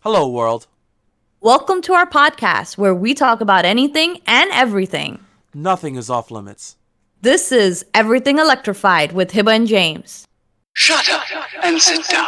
Hello, world. Welcome to our podcast where we talk about anything and everything. Nothing is off limits. This is Everything Electrified with Hiba and James. Shut up and sit down.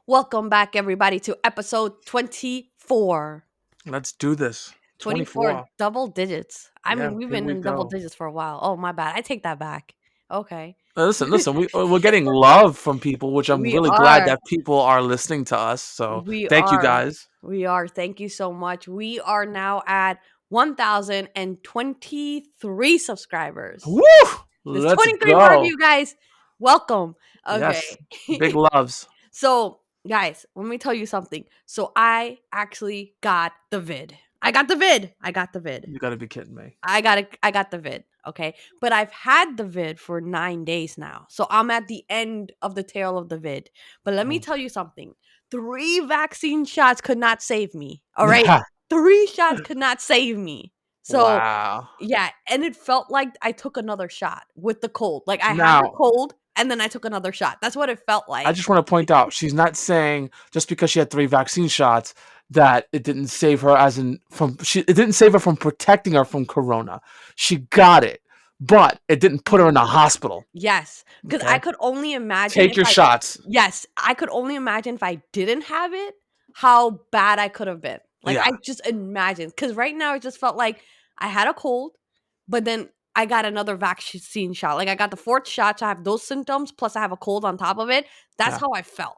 Welcome back, everybody, to episode 24. Let's do this. 24 double digits. Yeah, We've here been we in double go. digits for a while. Oh, my bad. I take that back. Okay. Listen. We're getting love from people, which I'm We really glad are. that people are listening to us. So We thank you, are. guys. We are. Thank you so much. We are now at 1,023 subscribers. Woo! There's Let's 23 more of go. you guys. Welcome. Okay. Yes, big loves. So, guys, let me tell you something. So, I actually got the vid. I got the vid. You gotta be kidding me. I got the vid. Okay. But I've had the vid for 9 days now. So, I'm at the end of the tail of the vid. But let me Mm. tell you something. 3 vaccine shots could not save me. All right. Yeah. 3 shots could not save me. So, Wow. yeah, and it felt like I took another shot with the cold. Like I had the Now, cold and then I took another shot. That's what it felt like. I just want to point out she's not saying just because she had 3 vaccine shots that it didn't save her it didn't save her from protecting her from corona. She got it, but it didn't put her in the hospital. Yes, because I Okay? could only imagine Take if your I shots. yes, I could only imagine if I didn't have it, how bad I could have been. Like Yeah. I just imagined because right now it just felt like I had a cold, but then I got another vaccine shot. Like I got the 4th shot, so I have those symptoms plus I have a cold on top of it. That's Yeah. how I felt.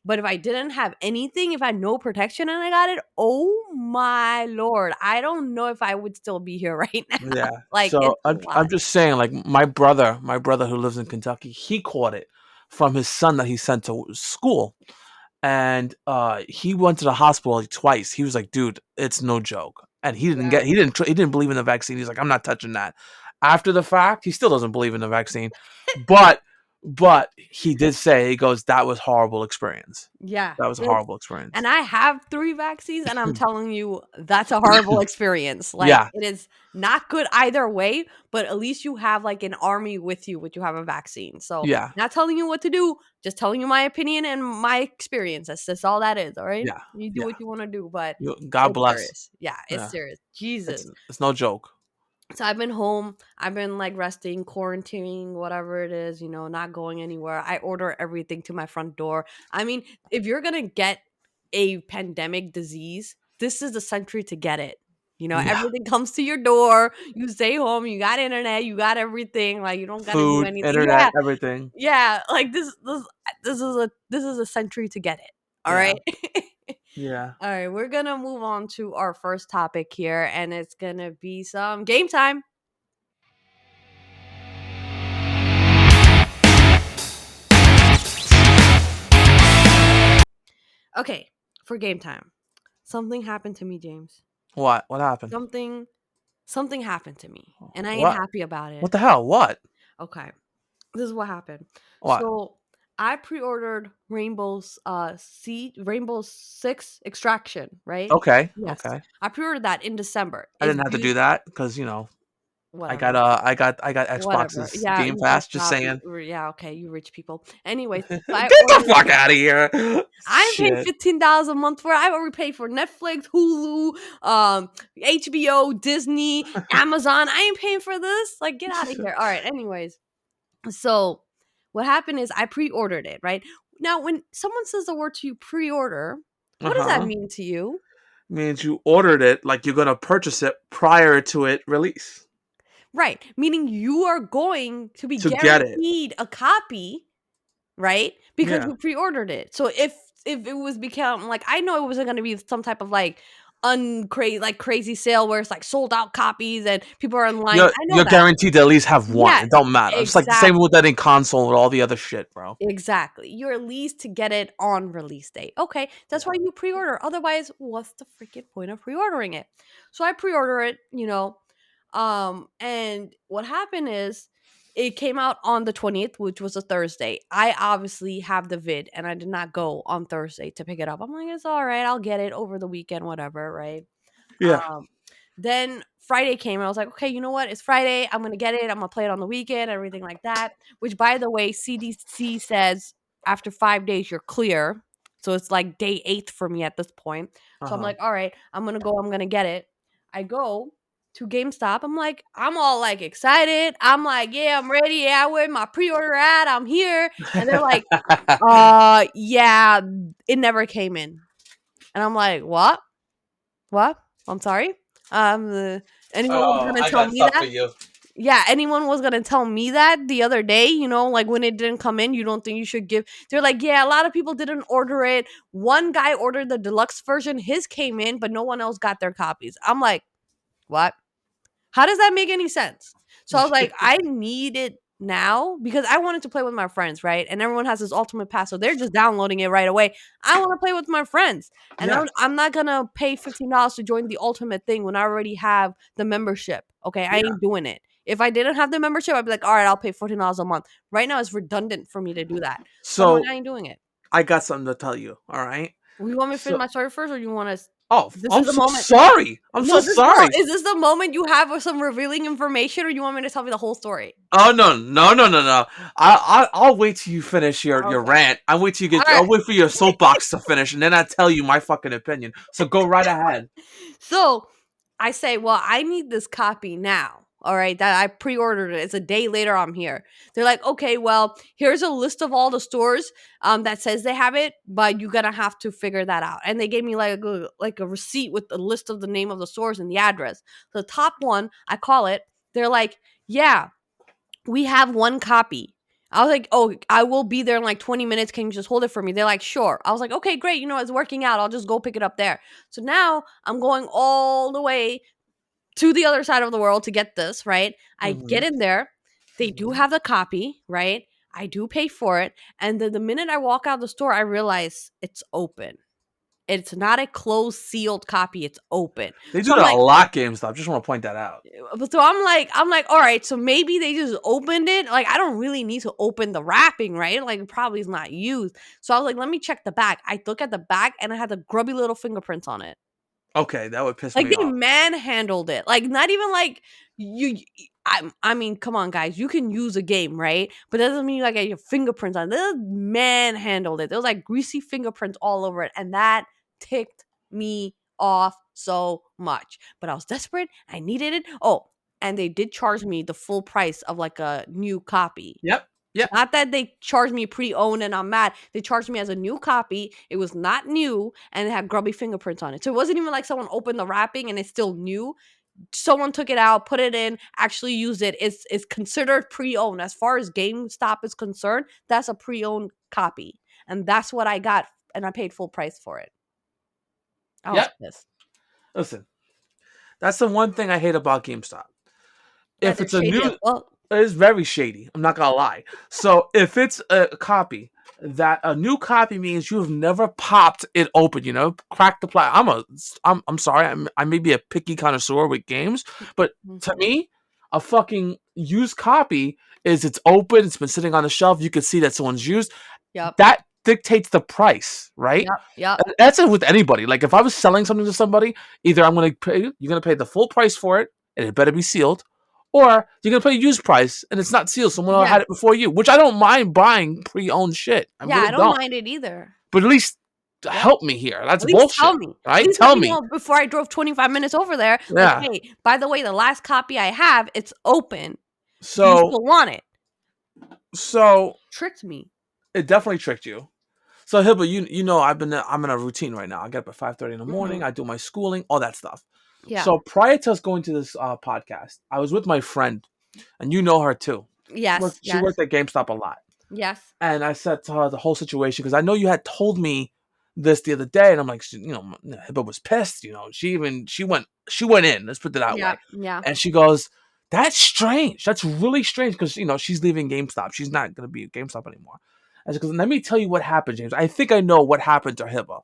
But if I didn't have anything, if I had no protection and I got it, oh my lord, I don't know if I would still be here right now. Yeah. Like So it's a lot. I'm just saying, like my brother who lives in Kentucky, he caught it from his son that he sent to school. And he went to the hospital like twice. He was like, "Dude, it's no joke." And Yeah. he didn't believe in the vaccine. He's like, "I'm not touching that." After the fact, he still doesn't believe in the vaccine. But he did say, he goes, "That was horrible experience. Yeah. That was a It's horrible experience." and I have 3 vaccines, and I'm telling you, that's a horrible experience. Like, Yeah. it is not good either way, but at least you have, like, an army with you, which you have a vaccine. So, Yeah. not telling you what to do, just telling you my opinion and my experience. That's all that is, all right? Yeah. You do Yeah. what you wanna do, but God it's bless. serious. Yeah, it's Yeah. serious. Jesus. It's no joke. So I've been home. I've been like resting, quarantining, whatever it is, not going anywhere. I order everything to my front door. I mean, if you're going to get a pandemic disease, this is the century to get it. Yeah. Everything comes to your door. You stay home, you got internet, you got everything. Like you don't got to do Food, anything. internet, Yeah. everything. Yeah, like this is a century to get it. All Yeah. right? Yeah. All right, we're going to move on to our first topic here and it's going to be some game time. Okay, for game time. Something happened to me, James. What? What happened? Something happened to me, and I ain't What? happy about it. What the hell? What? Okay, this is what happened. What? So I pre-ordered Rainbow Six Extraction, right? Okay. Yes, Okay. I pre-ordered that in December. I It's didn't have to due. do that because Whatever. I got Whatever. Xbox's Yeah, Game you Pass. just Just got. saying. Yeah, okay, you rich people. Anyways, Get so I the ordered. fuck out of here. I'm paying Shit. $15 a month for it. I already paid for Netflix, Hulu, HBO, Disney, Amazon. I ain't paying for this. Like, get out of here. All right. Anyways, so what happened is I pre-ordered it. Right now, when someone says the word to you, pre-order, Uh what does that huh. mean to you? Means you ordered it like you're gonna purchase it prior to it release Right, meaning you are going to be to get it. guaranteed a copy, right? Because Yeah. you pre-ordered it. So if it was become like I know it wasn't going to be some type of like crazy sale where it's like sold out copies and people are in line. I know You're that. guaranteed to at least have one. Yes, It don't matter. It's like the same exactly. with that in console with all the other shit, bro. Exactly. You're at least to get it on release date. Okay, that's why Yeah. you pre-order. Otherwise, what's the freaking point of pre-ordering it? So I pre-order it. And what happened is it came out on the 20th, which was a Thursday. I obviously have the vid and I did not go on Thursday to pick it up. I'm like, it's all right, I'll get it over the weekend, whatever, right? Yeah. Um, then Friday came and I was like, okay, you know what? It's Friday. I'm gonna get it. I'm gonna play it on the weekend, everything like that. Which, by the way, CDC says after 5 days you're clear. So it's like day 8 for me at this point. So I'm like, all right, I'm gonna go. I'm gonna get it. I go to GameStop. I'm all like excited. I'm like, yeah, I'm ready. Yeah, where my pre-order at? I'm here. And they're like, yeah, it never came in. And I'm like, what? What? I'm sorry. Anyone was gonna I tell got me stuff that? for you. Yeah, anyone was gonna tell me that the other day, like when it didn't come in, you don't think you should give. They're like, yeah, a lot of people didn't order it. One guy ordered the deluxe version, his came in, but no one else got their copies. I'm like, what? How does that make any sense? So I was like, I need it now because I wanted to play with my friends, right? And everyone has this ultimate pass, so they're just downloading it right away. I want to play with my friends, and Yeah. I'm not gonna pay $15 to join the ultimate thing when I already have the membership. Okay, I ain't doing it. If I didn't have the membership, I'd be like, all right, I'll pay $14 a month. Right now, it's redundant for me to do that, so I'm like, So I ain't doing it. I got something to tell you. All right. You want me to finish So, my story first, or you want to? This I'm is the so moment. sorry. I'm No, so sorry. is this the moment you have some revealing information, or you want me to tell me the whole story? Oh no. I'll wait till you finish your Okay. rant. I'll wait till you get. All I'll right. wait for your soapbox to finish, and then I tell you my fucking opinion. So go right ahead. So I say, well, I need this copy now. All right, that I pre-ordered it. It's a day later. I'm here. They're like, okay, well, here's a list of all the stores that says they have it, but you're gonna have to figure that out. And they gave me like a receipt with a list of the name of the stores and the address. The top one, I call it. They're like, yeah, we have one copy. I was like, oh, I will be there in like 20 minutes. Can you just hold it for me? They're like, sure. I was like, okay, great. It's working out. I'll just go pick it up there. So now I'm going all the way to the other side of the world to get this, right? I get in there. They do have the copy, right? I do pay for it. And then the minute I walk out the store, I realize it's open. It's not a closed, sealed copy. It's open. They So do I'm that a like, lot, GameStop. Just want to point that out. so I'm like, all right, so maybe they just opened it. Like, I don't really need to open the wrapping, right? Like, it probably is not used. So I was like, let me check the back. I look at the back and it had the grubby little fingerprints on it. Okay, that would piss Like, me they off. manhandled it. Like, not even like you. I mean, come on, guys. You can use a game, right? But that doesn't mean you like get your fingerprints on it. They manhandled it. There was like greasy fingerprints all over it, and that ticked me off so much. But I was desperate. I needed it. Oh, and they did charge me the full price of like a new copy. Yep. Not that they charged me pre-owned and I'm mad. They charged me as a new copy. It was not new and it had grubby fingerprints on it. So it wasn't even like someone opened the wrapping and it's still new. Someone took it out, put it in, actually used it. It's considered pre-owned. As far as GameStop is concerned, that's a pre-owned copy. And that's what I got. And I paid full price for it. I was pissed. Listen, that's the one thing I hate about GameStop. If it's a new, it's very shady. I'm not gonna lie. So if it's a copy, that a new copy means you have never popped it open. Crack the plastic. I'm sorry. I may be a picky connoisseur with games, but to me, a fucking used copy is it's open. It's been sitting on the shelf. You can see that someone's used. Yep. That dictates the price, right? Yep. That's it with anybody. Like if I was selling something to somebody, either you're gonna pay the full price for it, and it better be sealed. Or you're going to pay a used price and it's not sealed. Someone else had it before you, which I don't mind buying pre-owned shit. I don't mind it either. But at least help me here. That's bullshit. Tell me. Right? Tell me. Before I drove 25 minutes over there. Yeah. Like, hey, by the way, the last copy I have, it's open. So, do you still want it? So. Tricked me. It definitely tricked you. So, Hiba, I'm in a routine right now. I get up at 5:30 in the morning. I do my schooling, all that stuff. Yeah. So prior to us going to this podcast, I was with my friend, and you know her too. Yes. She worked at GameStop a lot. Yes. And I said to her the whole situation because I know you had told me this the other day, and I'm like, Hiba was pissed. She went in. Let's put it that way. Yeah. And she goes, "That's strange. That's really strange because she's leaving GameStop. She's not going to be at GameStop anymore." And she goes, "Let me tell you what happened, James. I think I know what happened to Hiba."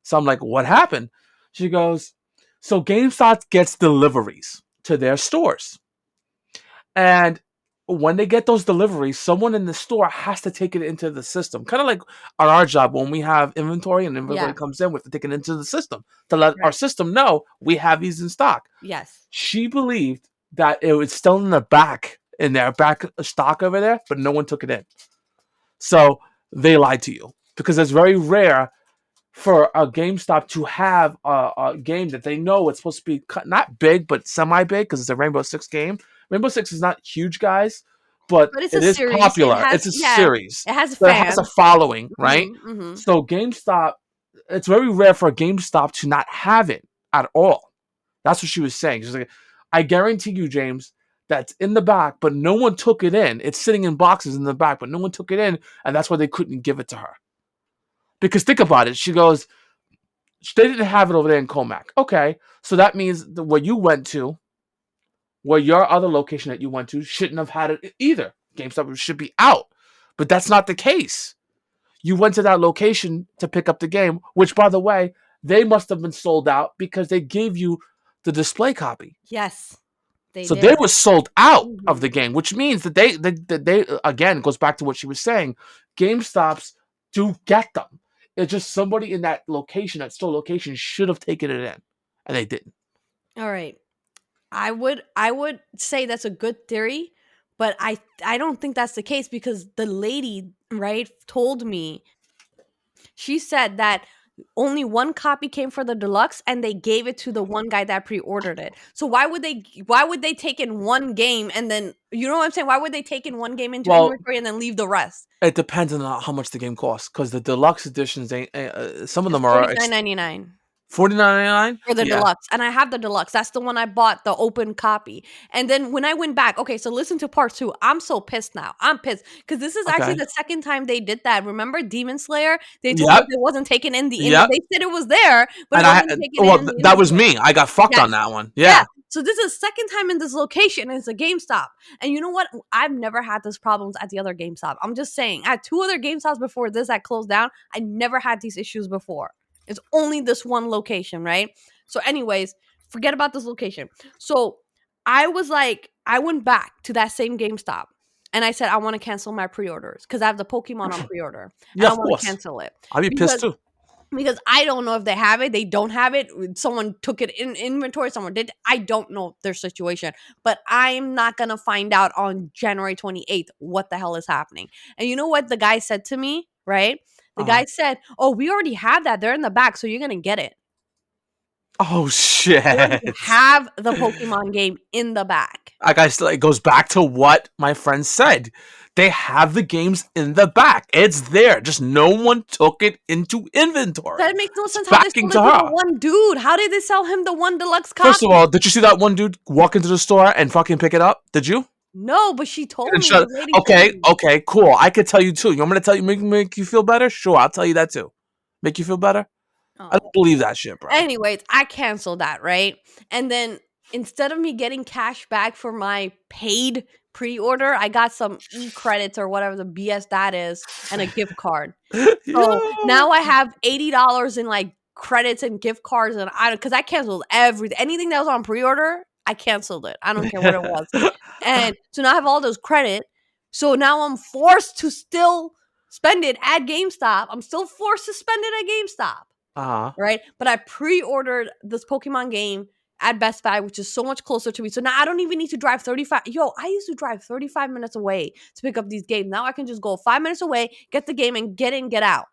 So I'm like, "What happened?" She goes, "So GameStop gets deliveries to their stores, and when they get those deliveries, someone in the store has to take it into the system. Kind of like on our job when we have inventory and inventory Yeah. comes in, we have to take it into the system to let our Right. system know we have these in stock. Yes. She believed that it was still in the back, in their back stock over there, but no one took it in. So they lied to you because it's very rare for a GameStop to have a game that they know it's supposed to be not big but semi big because it's a Rainbow Six game. Rainbow Six is not huge, guys, but But it's a it is series. popular. It's a series, It has so it has a fans. following, right? Mm-hmm. So GameStop, it's very rare for a GameStop to not have it at all. That's what she was saying. She's like, I guarantee you, James, that's in the back, but no one took it in. It's sitting in boxes in the back, but no one took it in, and that's why they couldn't give it to her. Because think about it. She goes, they didn't have it over there in Comac. Okay, so that means where you went to, where your other location that you went to, shouldn't have had it either. GameStop should be out. But that's not the case. You went to that location to pick up the game, which, by the way, they must have been sold out because they gave you the display copy. Yes, they So did. they were sold out of Mhm. the game, which means that they again goes back to what she was saying. GameStops do get them. It's just somebody in that location, that store location, should have taken it in, and they didn't. All right. I would say that's a good theory, but I don't think that's the case because the lady, right, told me, she said that only one copy came for the deluxe and they gave it to the one guy that pre-ordered it. So why would they take in one game and then, you know what I'm saying? Why would they take in one game into Well, inventory and then leave the rest? it depends on how much the game costs, because the deluxe editions, some of It's them are $49.99. $49.99 For the Yeah, deluxe, and I have the deluxe. That's the one I bought, the open copy. And then when I went back, okay, so listen to part 2. I'm so pissed now. I'm pissed because this is actually okay, the second time they did that. Remember Demon Slayer? They told us yep, it wasn't taken in the yep. they said it was there, but it And wasn't taken well, in the that was inventory. me. I got fucked Yes. on that one. Yeah. Yeah. So this is second time in this location. And it's a GameStop. And you know what? I've never had these problems at the other GameStop. I'm just saying. I had 2 other GameStops before this that closed down. I never had these issues before. It's only this one location, right? So anyways, forget about this location. So I was like, I went back to that same GameStop. And I said, I want to cancel my pre-orders because I have the Pokemon on pre-order. And Yeah, I of want to course. cancel it. I'd be pissed too. Because I don't know if they have it, they don't have it, someone took it in inventory, someone did. I don't know their situation, but I'm not gonna find out on January 28th what the hell is happening. And you know what the guy said to me, right? The guy said, oh, we already have that, they're in the back, so you're gonna get it. Oh They already shit! have the Pokemon game in the back. Like it goes back to what my friend said. They have the games in the back. It's there. Just no one took it into inventory. That makes no sense. How they Backing sold to it to the her. one dude? How did they sell him the one deluxe copy? First of all, did you see that one dude walk into the store and fucking pick it up? Did you? No, but she told me. Shut- The lady okay, told me. okay, cool. I could tell you too. You want me to tell you, make you feel better? Sure, I'll tell you that too. Make you feel better? I Oh. don't believe that shit, bro. Anyways, I canceled that, right? And then instead of me getting cash back for my paid pre-order, I got some e-credits or whatever the BS that is and a gift card. So now I have $80 in like credits and gift cards, and because I canceled anything that was on pre-order, I canceled it. I don't care what it was. And so now I have all those credit. So now I'm forced to still spend it at GameStop. I'm still forced to spend it at GameStop. Right? But I pre-ordered this Pokemon game at Best Buy, which is so much closer to me. So now I don't even need to drive 35. Yo, I used to drive 35 minutes away to pick up these games. Now I can just go 5 minutes away, get the game, and get in, get out.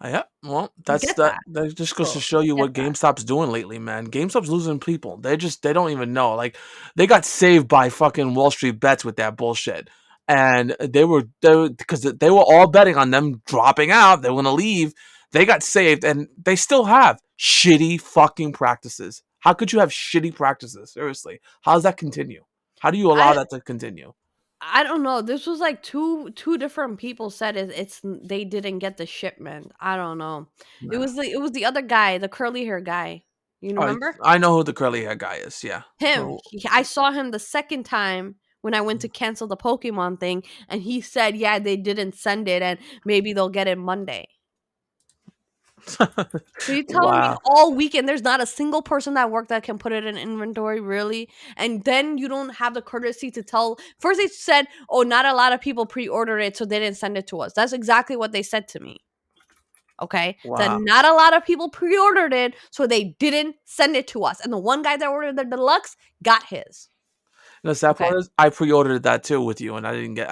Yeah, well, Get that. that just goes to So, show you get what that. GameStop's doing lately, man. GameStop's losing people. They don't even know. Like, they got saved by fucking Wall Street bets with that bullshit. And they were because they were all betting on them dropping out. They were gonna leave. They got saved, and they still have shitty fucking practices. How could you have shitty practices? Seriously, how does that continue? How do you allow that to continue? I don't know. This was like two different people said it's they didn't get the shipment. I don't know. It was the other guy, the curly hair guy. You remember? I know who the curly hair guy is. Yeah, Him. I saw him the second time when I went to cancel the Pokemon thing, and he said, yeah, they didn't send it, and maybe they'll get it Monday. So you telling me Wow. all weekend there's not a single person that worked that can put it in inventory, really? And then you don't have the courtesy to tell. First they said, "Oh, not a lot of people pre-ordered it, so they didn't send it to us." That's exactly what they said to me. Okay, that Wow. not a lot of people pre-ordered it, so they didn't send it to us. And the one guy that ordered the deluxe got his. The sad Okay, part is, I pre-ordered that too with you, and I didn't get.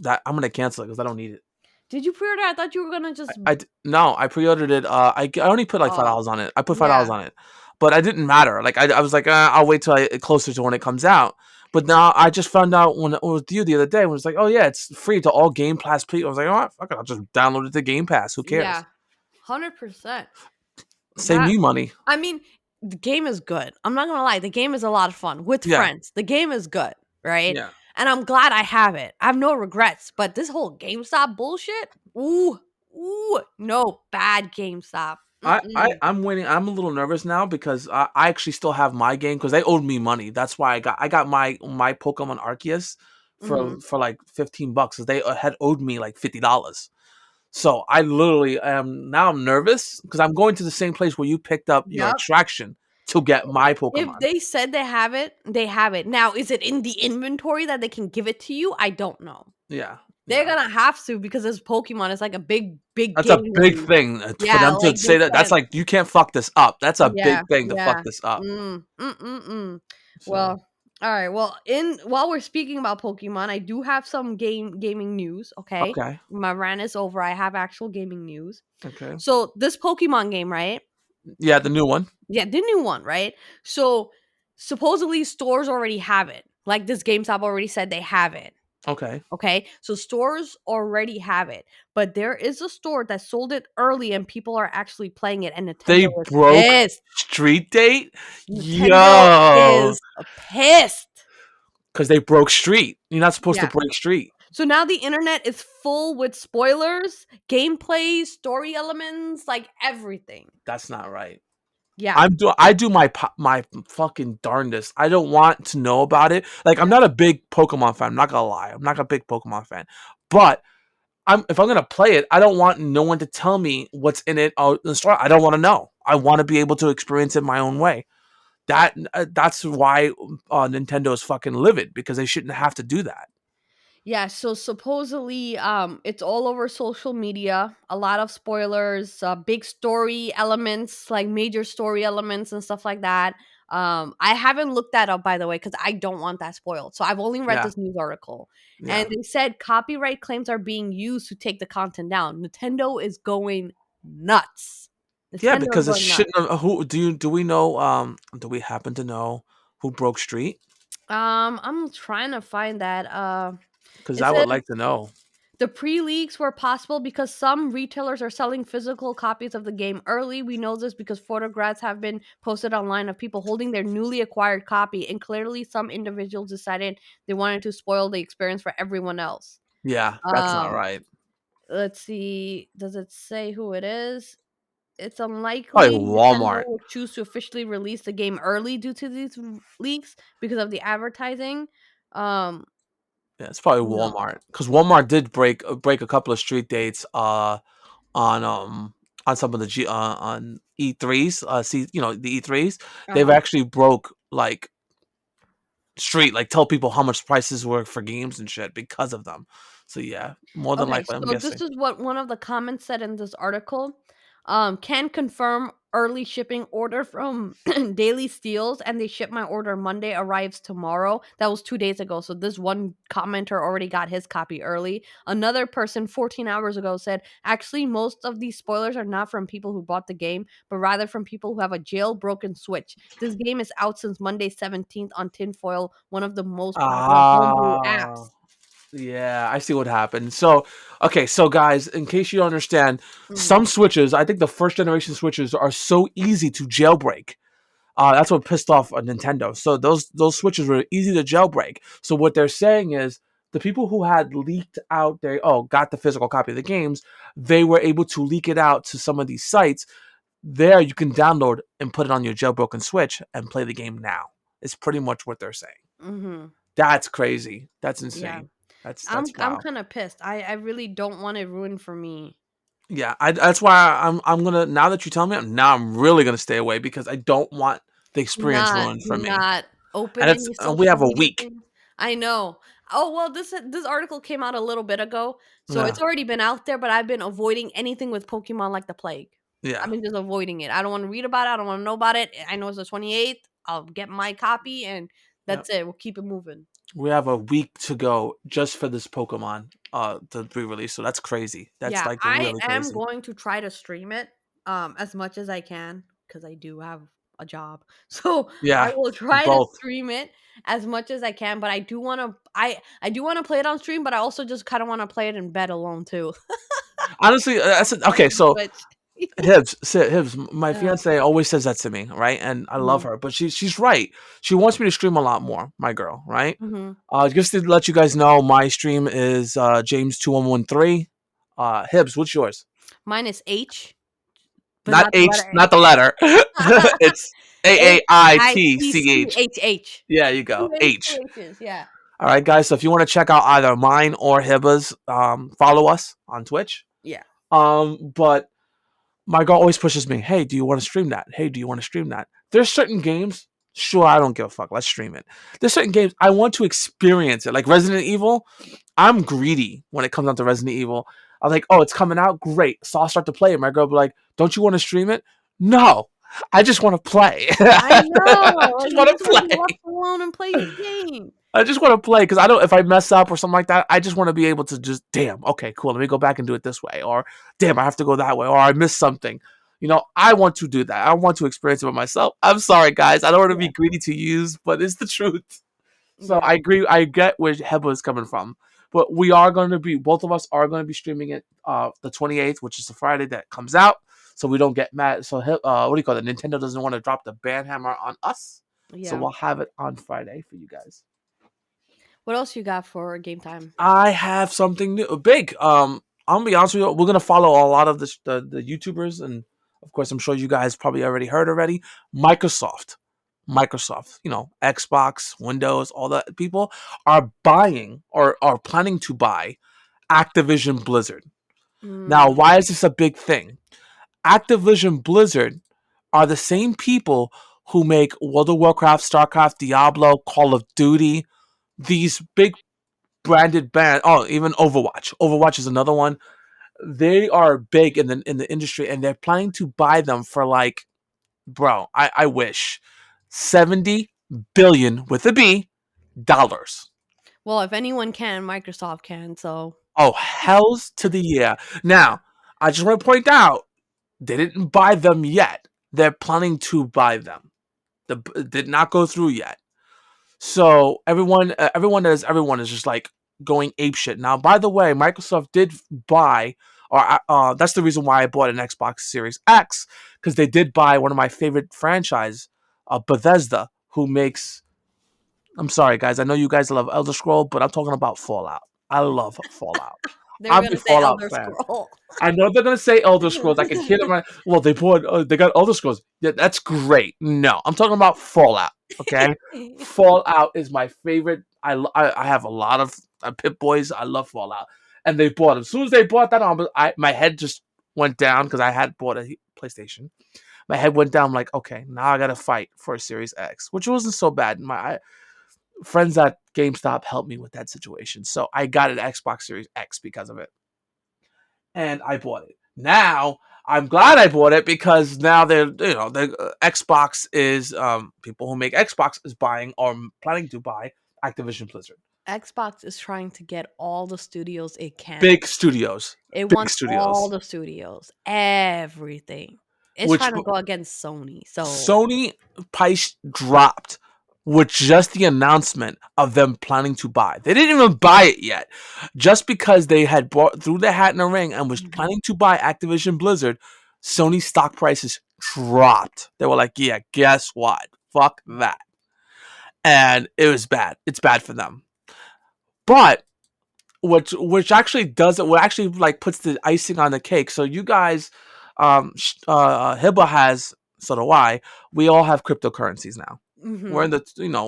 That I'm gonna cancel it because I don't need it. did you pre-order? I thought you were gonna just. No, I pre-ordered it. I only put like Oh, $5 on it. I put yeah, $5 on it, but it didn't matter. Like I was like, I'll wait till closer to when it comes out. But now I just found out when it was with you the other day. When it was like, oh yeah, it's free to all Game Pass people. I was like, oh fuck it, I'll just download it to Game Pass. Who yeah, cares? 100%. Save That me money. I mean, the game is good. I'm not gonna lie, the game is a lot of fun with Yeah, friends. The game is good, right? yeah. And I'm glad I have it. I have no regrets. But this whole GameStop bullshit, no, bad GameStop. I'm waiting. I'm a little nervous now because I actually still have my game because they owed me money. That's why I got my Pokemon Arceus Mm-hmm. for like $15 because they had owed me like $50. So I literally am now. I'm nervous because I'm going to the same place where you picked up your Yep. extraction to get my If Pokemon. they said they have it, they have it. Now, is it in the inventory that they can give it to you? I don't know. Yeah, They're yeah. gonna have to because it's Pokemon. It's like a big, big That's a game big release. thing for Yeah, them to like they say that. That's said. like you can't fuck this up. That's a big Yeah, thing to fuck yeah. this up. So Well, all right. Well, in while we're speaking about Pokemon, I do have some gaming news. Okay, okay, my rant is over. I have actual gaming news. okay. So this Pokemon game, right? Yeah, the new one. Yeah, the new one, right? So supposedly stores already have it. Like this GameStop already said they have it. Okay. Okay, so stores already have it, but there is a store that sold it early and people are actually playing it, and They Nintendo is broke pissed. Street Date? Nintendo Yo. is pissed. Because they broke Street. You're not supposed to Yeah. break Street. So now the internet is full with spoilers, gameplay, story elements, like everything. That's not right. Yeah. I do my fucking darndest. I don't want to know about it. Like I'm Yeah. not a big Pokemon fan. I'm not gonna lie. I'm not a big Pokemon fan. But if I'm gonna play it, I don't want no one to tell me what's in it. Oh, the story. I don't want to know. I want to be able to experience it my own way. That's why Nintendo is fucking livid because they shouldn't have to do that. Yeah, so supposedly it's all over social media. A lot of spoilers, big story elements, like major story elements and stuff like that. I haven't looked that up by the way cuz I don't want that spoiled. So I've only read Yeah, this news article. And yeah, they said copyright claims are being used to take the content down. Nintendo is going nuts. yeah. Nintendo is Because it going nuts. shouldn't. Who do you do we know? Do we happen to know who broke Street? I'm trying to find that Because it I would says like to know. the pre-leaks were possible because some retailers are selling physical copies of the game early. We know this because photographs have been posted online of people holding their newly acquired copy, and clearly some individuals decided they wanted to spoil the experience for everyone else. Yeah, that's not Um, right. let's see. Does it say who it is? It's Probably unlikely Nintendo Walmart. would choose to officially release the game early due to these leaks because of the advertising. Um, Yeah, it's probably no. Walmart because Walmart did break a couple of street dates on on some of the on E3s see the E3s they've Uh-huh. actually broke like street like tell people how much prices were for games and shit because of them. So yeah, more than Okay, likely I'm so this guessing. is what one of the comments said in this article. Can confirm early shipping order from Daily Steals, and they ship my order Monday, arrives tomorrow. That was 2 days ago. So this one commenter already got his copy early. Another person 14 hours ago said, actually, most of these spoilers are not from people who bought the game, but rather from people who have a jailbroken Switch. This game is out since Monday 17th on Tinfoil, one of the most popular homebrew Ah, apps. yeah, I see what happened. So, okay, so guys, in case you don't understand, Mhm. some switches, I think the first generation switches are so easy to jailbreak. That's what pissed off Nintendo. So those switches were easy to jailbreak. So what they're saying is the people who had leaked out their got the physical copy of the games, they were able to leak it out to some of these sites. There you can download and put it on your jailbroken Switch and play the game now. It's pretty much what they're saying. Mhm. That's crazy. That's Yeah. insane. That's I'm wow. kind of pissed. I really don't want it ruined for me. Yeah, that's why I'm gonna, now that you tell me, now I'm really gonna stay away because I don't want the experience ruined Do for me. not open And it's any we social have a media week. things. I know. Oh well, this article came out a little bit ago, so Yeah, it's already been out there. But I've been avoiding anything with Pokemon like the plague. yeah, I've been just avoiding it. I don't want to read about it. I don't want to know about it. I know it's the 28th. I'll get my copy, and yeah. that's it. We'll keep it moving. We have a week to go just for this Pokemon to be released. So that's crazy. That's Yeah, like I really am crazy. going to try to stream it as much as I can because I do have a job. So I Yeah, will try to both. stream it as much as I can, but I do want to I do want to play it on stream, but I also just kind of want to play it in bed alone too. Honestly, okay. On So Switch. Hibbs, my Uh, fiance always says that to me, right? And I love mhm, her, but she's right. She wants me to stream a lot more. My girl, right? mhm. Just to let you guys know, my stream is James2113. Hibbs, what's yours? Mine is H, but Not not the H, letter not the letter. It's A. I T C AAITCH. H H. Yeah, you Two go. A's, H. two H's. Yeah. All right, guys. So if you want to check out either mine or Hibba's, follow us on Twitch. Yeah. But my girl always pushes me. Hey, do you want to stream that? Hey, do you want to stream that? There's certain games. Sure, I don't give a fuck. Let's stream it. There's certain games I want to experience it. Like Resident Evil, I'm greedy when it comes down to Resident Evil. I'm like, oh, it's coming out, great. So I'll start to play it. My girl be like, don't you want to stream it? No, I just want to play. I know. I Like just you want just to want to be play. left alone and play your game. I just want to play because I don't. If I mess up or something like that, I just want to be able to just, damn, okay, cool. Let me go back and do it this way, or damn, I have to go that way, or I missed something. I want to do that. I want to experience it by myself. I'm sorry, guys. I don't want to be Yeah. greedy to use, but it's the truth. So Yeah. I agree. I get where Heba is coming from, but we are going to be. Both of us are going to be streaming it the 28th, which is the Friday that comes out. So we don't get mad. So what do you call it? Nintendo doesn't want to drop the ban hammer on us. So Yeah. we'll have it on Friday for you guys. What else you got for game time? I have something new, big. I'm gonna be honest with you. We're gonna follow a lot of the YouTubers, and of course, I'm sure you guys probably already heard already. Microsoft, Xbox, Windows, all that people are buying or are planning to buy Activision Blizzard. Now, Mm, why is this a big thing? Activision Blizzard are the same people who make World of Warcraft, StarCraft, Diablo, Call of Duty, these big branded band. Oh, even Overwatch. Overwatch is another one. They are big in the industry, and they're planning to buy them for like, bro. I wish $70 billion with a B dollars. well, if anyone can, Microsoft can. So Oh, hells to the yeah. Now, I just want to point out they didn't buy them yet. They're planning to buy them. It did not go through yet. So everyone is just like going ape shit. Now, by the way, Microsoft did buy, or that's the reason why I bought an Xbox Series X, because they did buy one of my favorite franchise, Bethesda, who makes. I'm sorry, guys. I know you guys love Elder Scroll, but I'm talking about Fallout. I love Fallout. they were I'm a gonna say Fallout Elder fan. Scroll. I know they're gonna say Elder Scrolls. I can hear them. Well, they got Elder Scrolls. Yeah, that's great. No, I'm talking about Fallout. Okay, Fallout is my favorite. I have a lot of Pip Boys. I love Fallout, and they bought them. As soon as they bought that, my head just went down because I had bought a PlayStation. My head went down. I'm like, okay, now I gotta fight for a Series X, which wasn't so bad. My friends at GameStop helped me with that situation, so I got an Xbox Series X because of it, and I bought it. Now I'm glad I bought it because now the Xbox is people who make Xbox is buying or planning to buy Activision Blizzard. Xbox is trying to get all the studios it can. Big studios, It big wants all studios. the studios, everything. It's Which trying to go against Sony. So Sony price dropped with just the announcement of them planning to buy. They didn't even buy it yet. Just because they had brought through their hat in the ring and was planning to buy Activision Blizzard, Sony stock prices dropped. They were like, yeah, guess what? Fuck that. And it was bad. It's bad for them. But which actually does it, what actually like puts the icing on the cake. So you guys, Hiba has, so do I. We all have cryptocurrencies now. We're in the,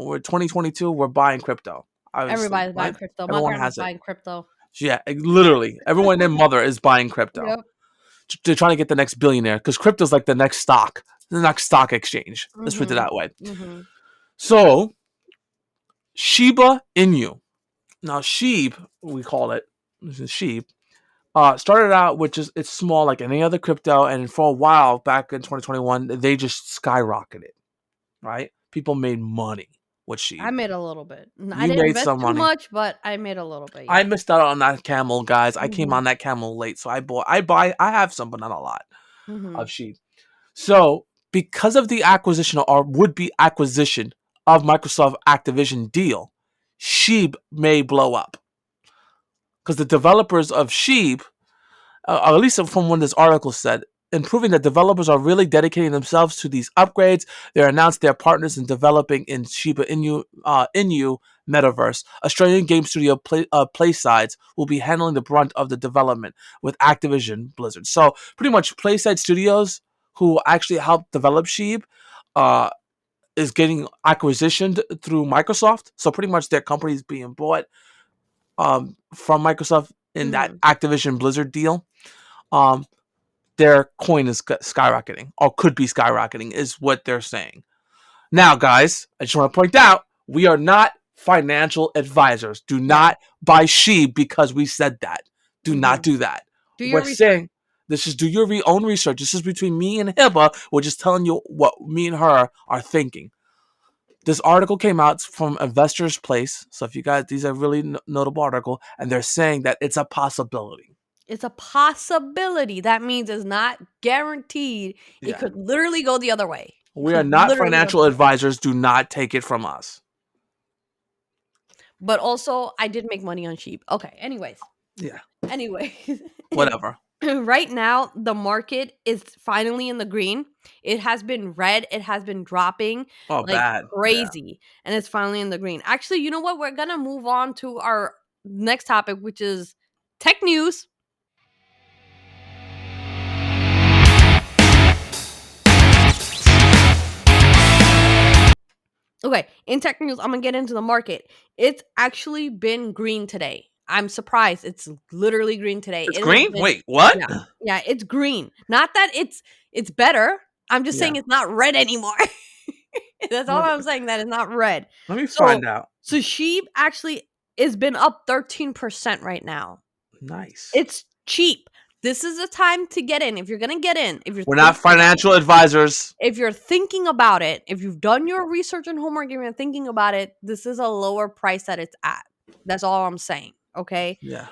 we're 2022. We're buying crypto. Obviously, everybody's buying right? crypto. My Everyone grandma's has it. buying crypto. Yeah, literally, everyone and their mother is buying crypto. Yep. They're trying to get the next billionaire because crypto's like the next stock exchange. Let's put it that way. Mm-hmm. So Shiba Inu. Now Sheeb, we call it. This is Sheeb. Started out with just it's small like any other crypto, and for a while back in 2021, they just skyrocketed. Right? People made money with Sheeb. I made a little bit. I You didn't made invest some too money. much, but I made a little bit. Yeah. I missed out on that camel, guys. I came Mhm. on that camel late, so I have some, but not a lot Mhm. of Sheeb. So because of the acquisition or would-be acquisition of Microsoft Activision deal, Sheeb may blow up because the developers of Sheeb, or at least from when this article said, improving that developers are really dedicating themselves to these upgrades. They announced their partners in developing in Shiba Inu Metaverse. Australian game studio Playsides will be handling the brunt of the development with Activision Blizzard. So pretty much Playside Studios, who actually helped develop Sheeb, is getting acquisitioned through Microsoft. So pretty much their company is being bought from Microsoft in that Activision Blizzard deal. Their coin is skyrocketing or could be skyrocketing is what they're saying. Now, guys, I just want to point out we are not financial advisors. Do not buy Sheeb because we said that. Do not do that. We're saying this is do your own research. This is between me and Hiba. We're just telling you what me and her are thinking. This article came out from Investor's Place. So if you guys, these are really notable article, and they're saying that it's a possibility. It's a possibility. That means it's not guaranteed. Yeah. It could literally go the other way. We are not financial advisors. Do not take it from us. But also, I did make money on Sheep. Okay, anyways. Yeah. Anyway. Whatever. Right now, the market is finally in the green. It has been red. It has been dropping like bad. crazy. Yeah. And it's finally in the green. Actually, you know what? We're going to move on to our next topic, which is tech news. Okay, in tech news, I'm going to get into the market. It's actually been green today. I'm surprised. It's literally green today. It's green? Wait, what? Yeah, it's green. Not that it's better. I'm just saying it's not red anymore. That's all I'm saying, that it's not red. Let me find out. So Sheep actually has been up 13% right now. Nice. It's cheap. This is the time to get in. If you're going to get in. We're not financial advisors. If you're thinking about it, if you've done your research and homework and you're thinking about it, this is a lower price that it's at. That's all I'm saying. Okay. Yeah.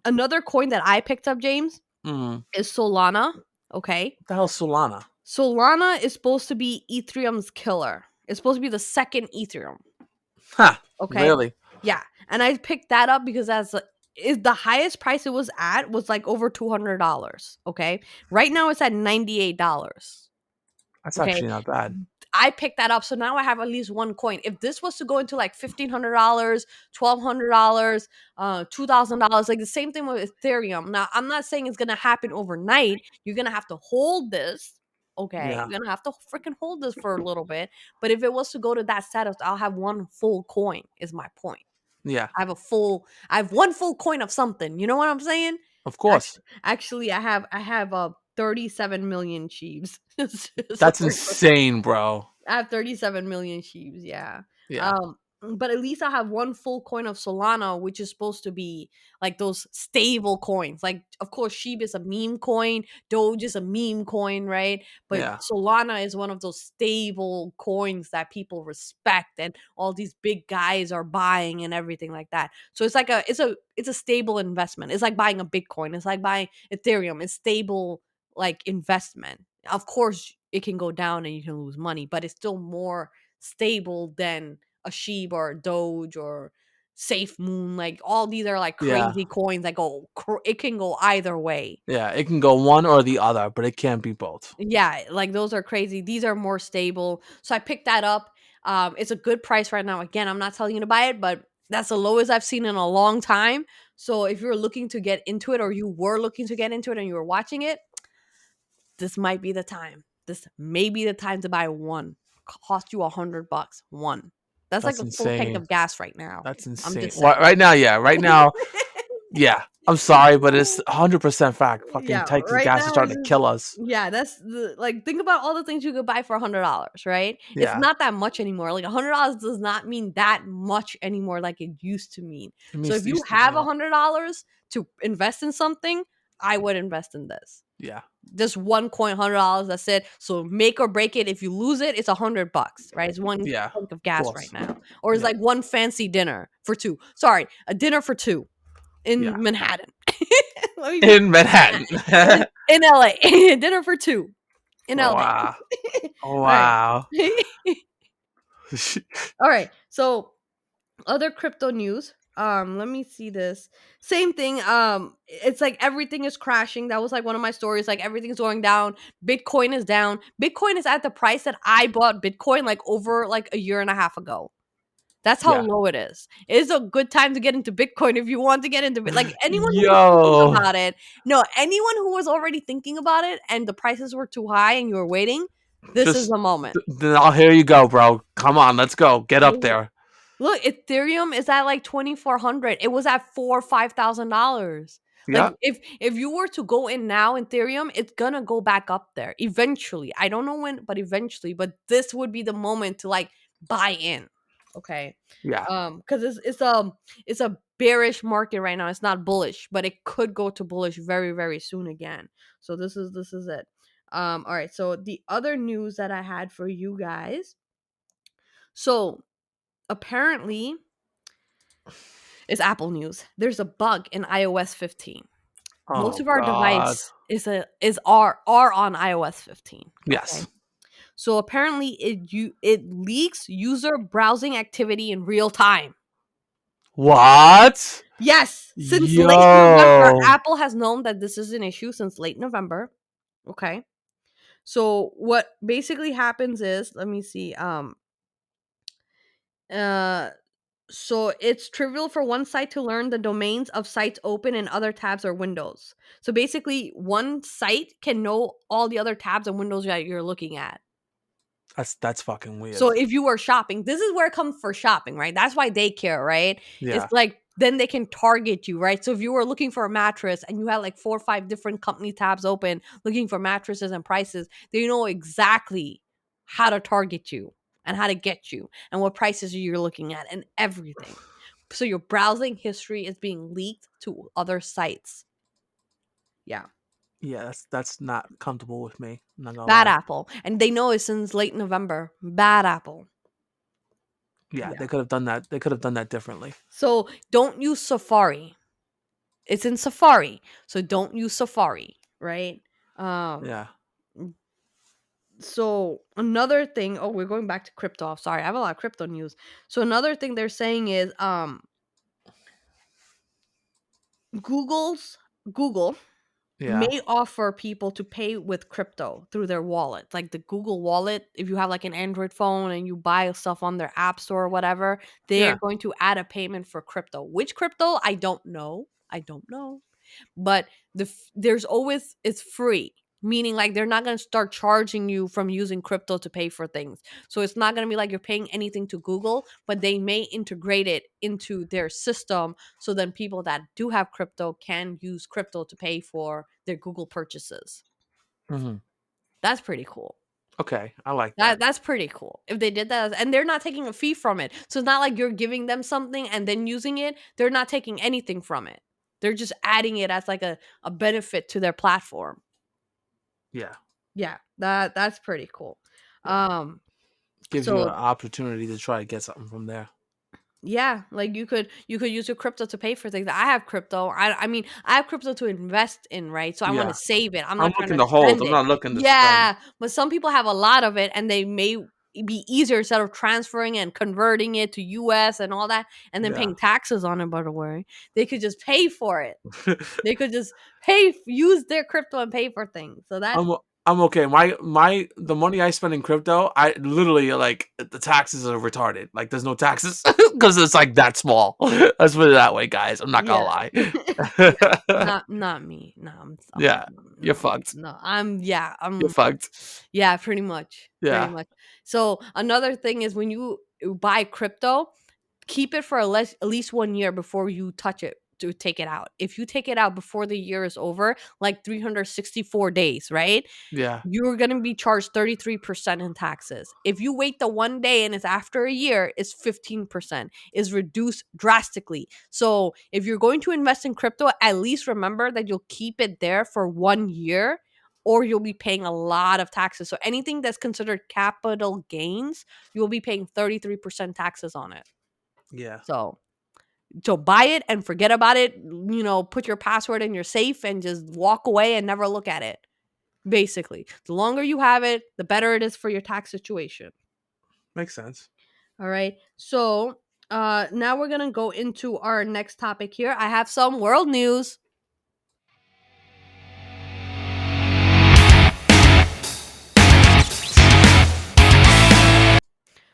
Another coin that I picked up, James, is Solana. Okay. What the hell is Solana? Solana is supposed to be Ethereum's killer. It's supposed to be the second Ethereum. Huh. Okay. Really? Yeah. And I picked that up because the highest price it was at was like over $200. Okay. Right now it's at $98. That's actually not bad. I picked that up, so now I have at least one coin. If this was to go into like $1,500, $1,200, $2,000, like the same thing with Ethereum. Now, I'm not saying it's gonna happen overnight. You're gonna have to hold this, okay? Yeah. You're gonna have to freaking hold this for a little bit. But if it was to go to that status, I'll have one full coin. Is my point. Yeah. I have one full coin of something. You know what I'm saying? Of course. Actually, I have 37 million sheaves. That's insane, bro. I have 37 million sheaves, yeah. Yeah. But at least I have one full coin of Solana, which is supposed to be like those stable coins. Like, of course, Sheep is a meme coin, Doge is a meme coin, right? But Solana is one of those stable coins that people respect, and all these big guys are buying and everything like that. So it's like it's a stable investment. It's like buying a Bitcoin. It's like buying Ethereum. It's stable like investment. Of course, it can go down and you can lose money, but it's still more stable than a Sheep or a Doge or Safe Moon. Like all these are like crazy coins that go. It can go either way. Yeah, it can go one or the other, but it can't be both. Yeah, like those are crazy. These are more stable. So I picked that up. It's a good price right now. Again, I'm not telling you to buy it, but that's the lowest I've seen in a long time. So if you're looking to get into it, or you were looking to get into it and you were watching it, this might be the time. This may be the time to buy one. Cost you $100. One. That's like a full tank of gas right now. That's insane. Right now, yeah. Right now, yeah. I'm sorry, but it's 100% fact. Fucking Yeah, Texas right gas is now starting to kill us. yeah, that's the like think about all the things you could buy for $100, right? It's Yeah, not that much anymore. Like $100 does not mean that much anymore like it used to mean. it So means if it you used to mean have a lot. $100 to invest in something, I would invest in this. Yeah, Just one coin, $100. That's it. So make or break it. If you lose it, it's $100, right? It's one yeah, tank of of gas right course. now, or it's Yeah, like one fancy dinner for two. Sorry, a dinner for two yeah. in Manhattan. Let me be In Manhattan. in LA. Dinner for two in LA. Wow. All right. Wow. All right. So other crypto news. Let me see this. Same thing. It's like everything is crashing. That was like one of my stories. Like everything's going down. Bitcoin is down. Bitcoin is at the price that I bought Bitcoin like over like a year and a half ago. That's how Yeah. low it is. It is a good time to get into Bitcoin if you want to get into it. Like anyone who was thinking Yo. about it, no, anyone who was already thinking about it and the prices were too high and you were waiting, this is Just the moment. then here you go, bro. Come on, let's go. Get up there. Look, Ethereum is at like 2,400. It was at $5,000. Like Yeah. if you were to go in now in Ethereum, it's gonna go back up there eventually. I don't know when, but eventually. But this would be the moment to like buy in. Okay. Yeah. Because it's a bearish market right now. It's not bullish, but it could go to bullish very, very soon again. So this is it. All right. So the other news that I had for you guys. So apparently it's Apple news. There's a bug in iOS 15. Most Oh of our God. device are on iOS 15. Okay. Yes. So apparently it leaks user browsing activity in real time. What? Yes, since late November, Yo. Apple has known that this is an issue since late November. Okay. So what basically happens is, let me see. Uh So it's trivial for one site to learn the domains of sites open in other tabs or windows. So basically, one site can know all the other tabs and windows that you're looking at. That's fucking So weird. if you were shopping, this is where it comes for shopping, right? That's why they care, right? It's Yeah. like then they can target you, right? So if you were looking for a mattress and you had like 4 or 5 different company tabs open looking for mattresses and prices, they know exactly how to target you and how to get you and what prices you're looking at and everything. So your browsing history is being leaked to other sites. Yeah. Yeah, that's not comfortable with me. I'm not gonna Bad lie. Apple. And they know it since late November. Bad Apple. Yeah, Yeah. they could have done that. They could have done that differently. So don't use Safari. It's in Safari. So don't use Safari, right? Um Yeah. so another thing, oh, we're going back to crypto. Sorry, I have a lot of crypto news. So another thing they're saying is Google Yeah. may offer people to pay with crypto through their wallet. Like the Google Wallet, if you have like an Android phone and you buy stuff on their app store or whatever, they are Yeah. going to add a payment for crypto. Which crypto? I don't know. I don't know. But there's always it's free, meaning like they're not going to start charging you from using crypto to pay for things. So it's not going to be like you're paying anything to Google, but they may integrate it into their system so then people that do have crypto can use crypto to pay for their Google purchases. Hmm. That's pretty cool. Okay, I like that. That's pretty cool if they did that, and they're not taking a fee from it. So it's not like you're giving them something and then using it. They're not taking anything from it. They're just adding it as like a benefit to their platform. Yeah. Yeah, that's pretty cool. Yeah. Gives you an So opportunity to try to get something from there. yeah, like you could use your crypto to pay for things. I have crypto. I mean I have crypto to invest in, right? So I want to Yeah. save it. I'm I'm not trying looking to to hold. spend I'm it. not looking to spend. Yeah, but some people have a lot of it, and they may be easier instead of transferring and converting it to US and all that, and then Yeah. paying taxes on it. By the way, they could just pay for it. They could just use their crypto and pay for things. So that's I'm okay. The money I spend in crypto, I literally like the taxes are retarded. Like there's no taxes because it's like that small. Let's put it that way, guys. I'm not gonna yeah. lie. Not me. No, Yeah, you're fucked. no. I'm yeah. You're fucked. Yeah, pretty much. Pretty Yeah. much. So another thing is when you buy crypto, keep it for at least 1 year before you touch it. to take it out. If you take it out before the year is over, like 364 days, right? Yeah. You're going to be charged 33% in taxes. If you wait the 1 day and it's after a year, it's 15%. Is reduced drastically. So if you're going to invest in crypto, at least remember that you'll keep it there for 1 year, or you'll be paying a lot of taxes. So anything that's considered capital gains, you'll be paying 33% taxes on it. Yeah. So buy it and forget about it. Put your password in your safe and just walk away and never look at it. Basically, the longer you have it, the better it is for your tax situation. Makes sense. All right. So now we're gonna go into our next topic here. I have some world news.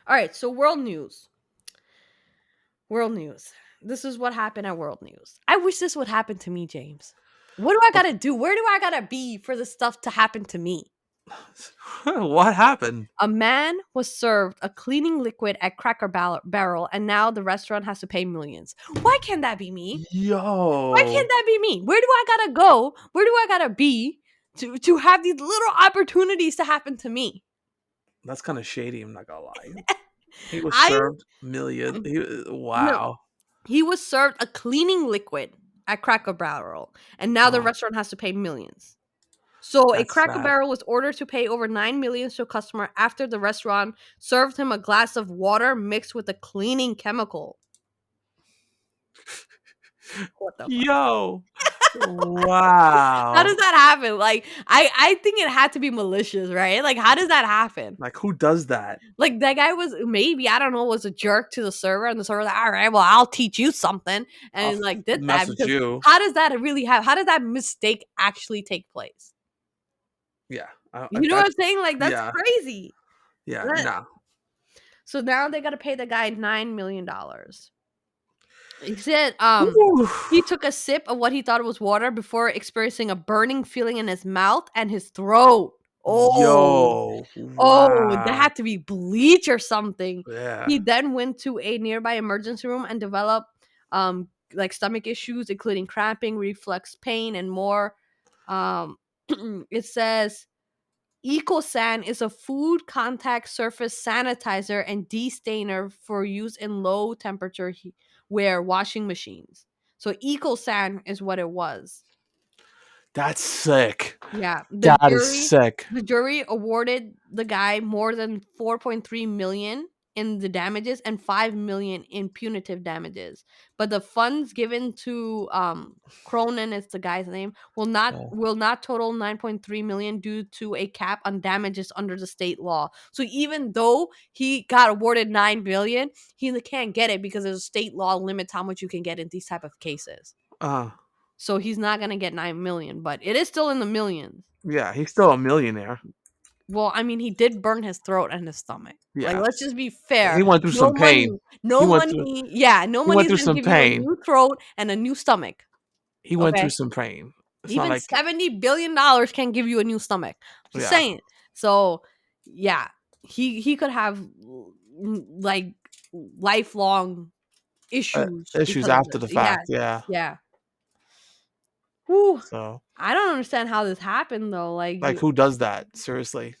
All right. So world news. World news. This is what happened at World News. I wish this would happen to me, James. What do I gotta do? Where do I gotta be for this stuff to happen to me? What happened? A man was served a cleaning liquid at Cracker Barrel, and now the restaurant has to pay millions. Why can't that be me? Yo. Why can't that be me? Where do I gotta go? Where do I gotta be to have these little opportunities to happen to me? That's kind of shady, I'm not gonna lie. He was I served million. Wow. He was served a cleaning liquid at Cracker Barrel, and now the restaurant has to pay millions. So a Cracker Barrel was ordered to pay over $9 million to a customer after the restaurant served him a glass of water mixed with a cleaning chemical. What the fuck? Yo. Wow. How does that happen? Like, I think it had to be malicious, right? Like, how does that happen? Like, who does that? Like, that guy was maybe, I don't know, was a jerk to the server, and the server was like, all right, well, I'll teach you something, and like did that. You. How does that really happen? How does that mistake actually take place? Yeah. You know what I'm saying? Like, that's crazy. Yeah, no. So now they got to pay the guy $9 million. He said he took a sip of what he thought was water before experiencing a burning feeling in his mouth and his throat. Yo. That had to be bleach or something. Yeah. He then went to a nearby emergency room and developed like stomach issues, including cramping, reflux pain, and more. It says EcoSan is a food contact surface sanitizer and destainer for use in low temperature where washing machines. So EcoSan is what it was. That's sick. Yeah. That is sick. The jury awarded the guy more than $4.3 million in the damages and $5 million in punitive damages. But the funds given to Cronin, is the guy's name, will not total $9.3 million due to a cap on damages under the state law. So even though he got awarded $9 million, he can't get it because there's a state law limits how much you can get in these type of cases. So he's not gonna get $9 million, but it is still in the millions. Yeah, he's still a millionaire. Well, I mean, he did burn his throat and his stomach. Yeah. Like, let's just be fair. He went through some pain. No money is going to give you a new throat and a new stomach. He went through some pain. It's even like $70 billion can give you a new stomach. Just saying. So, yeah, he could have like lifelong issues. Issues after the fact. Yeah. Whew. So I don't understand how this happened though. Like who does that? Seriously.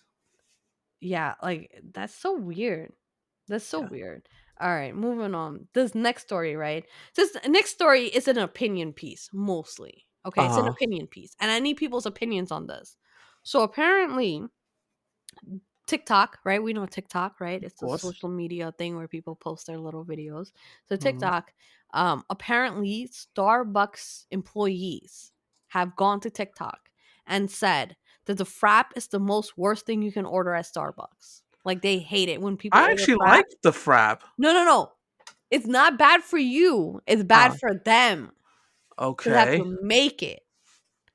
Yeah, like that's so weird. That's so weird. All right, moving on. This next story, right? This next story is an opinion piece, mostly. Okay, it's an opinion piece, and I need people's opinions on this. So apparently, TikTok, right? We know TikTok, right? It's a social media thing where people post their little videos. So TikTok, apparently, Starbucks employees have gone to TikTok and said that the frap is the most worst thing you can order at Starbucks. Like, they hate it when people I actually like the frap. No. It's not bad for you. It's bad for them. Okay. They have to make it.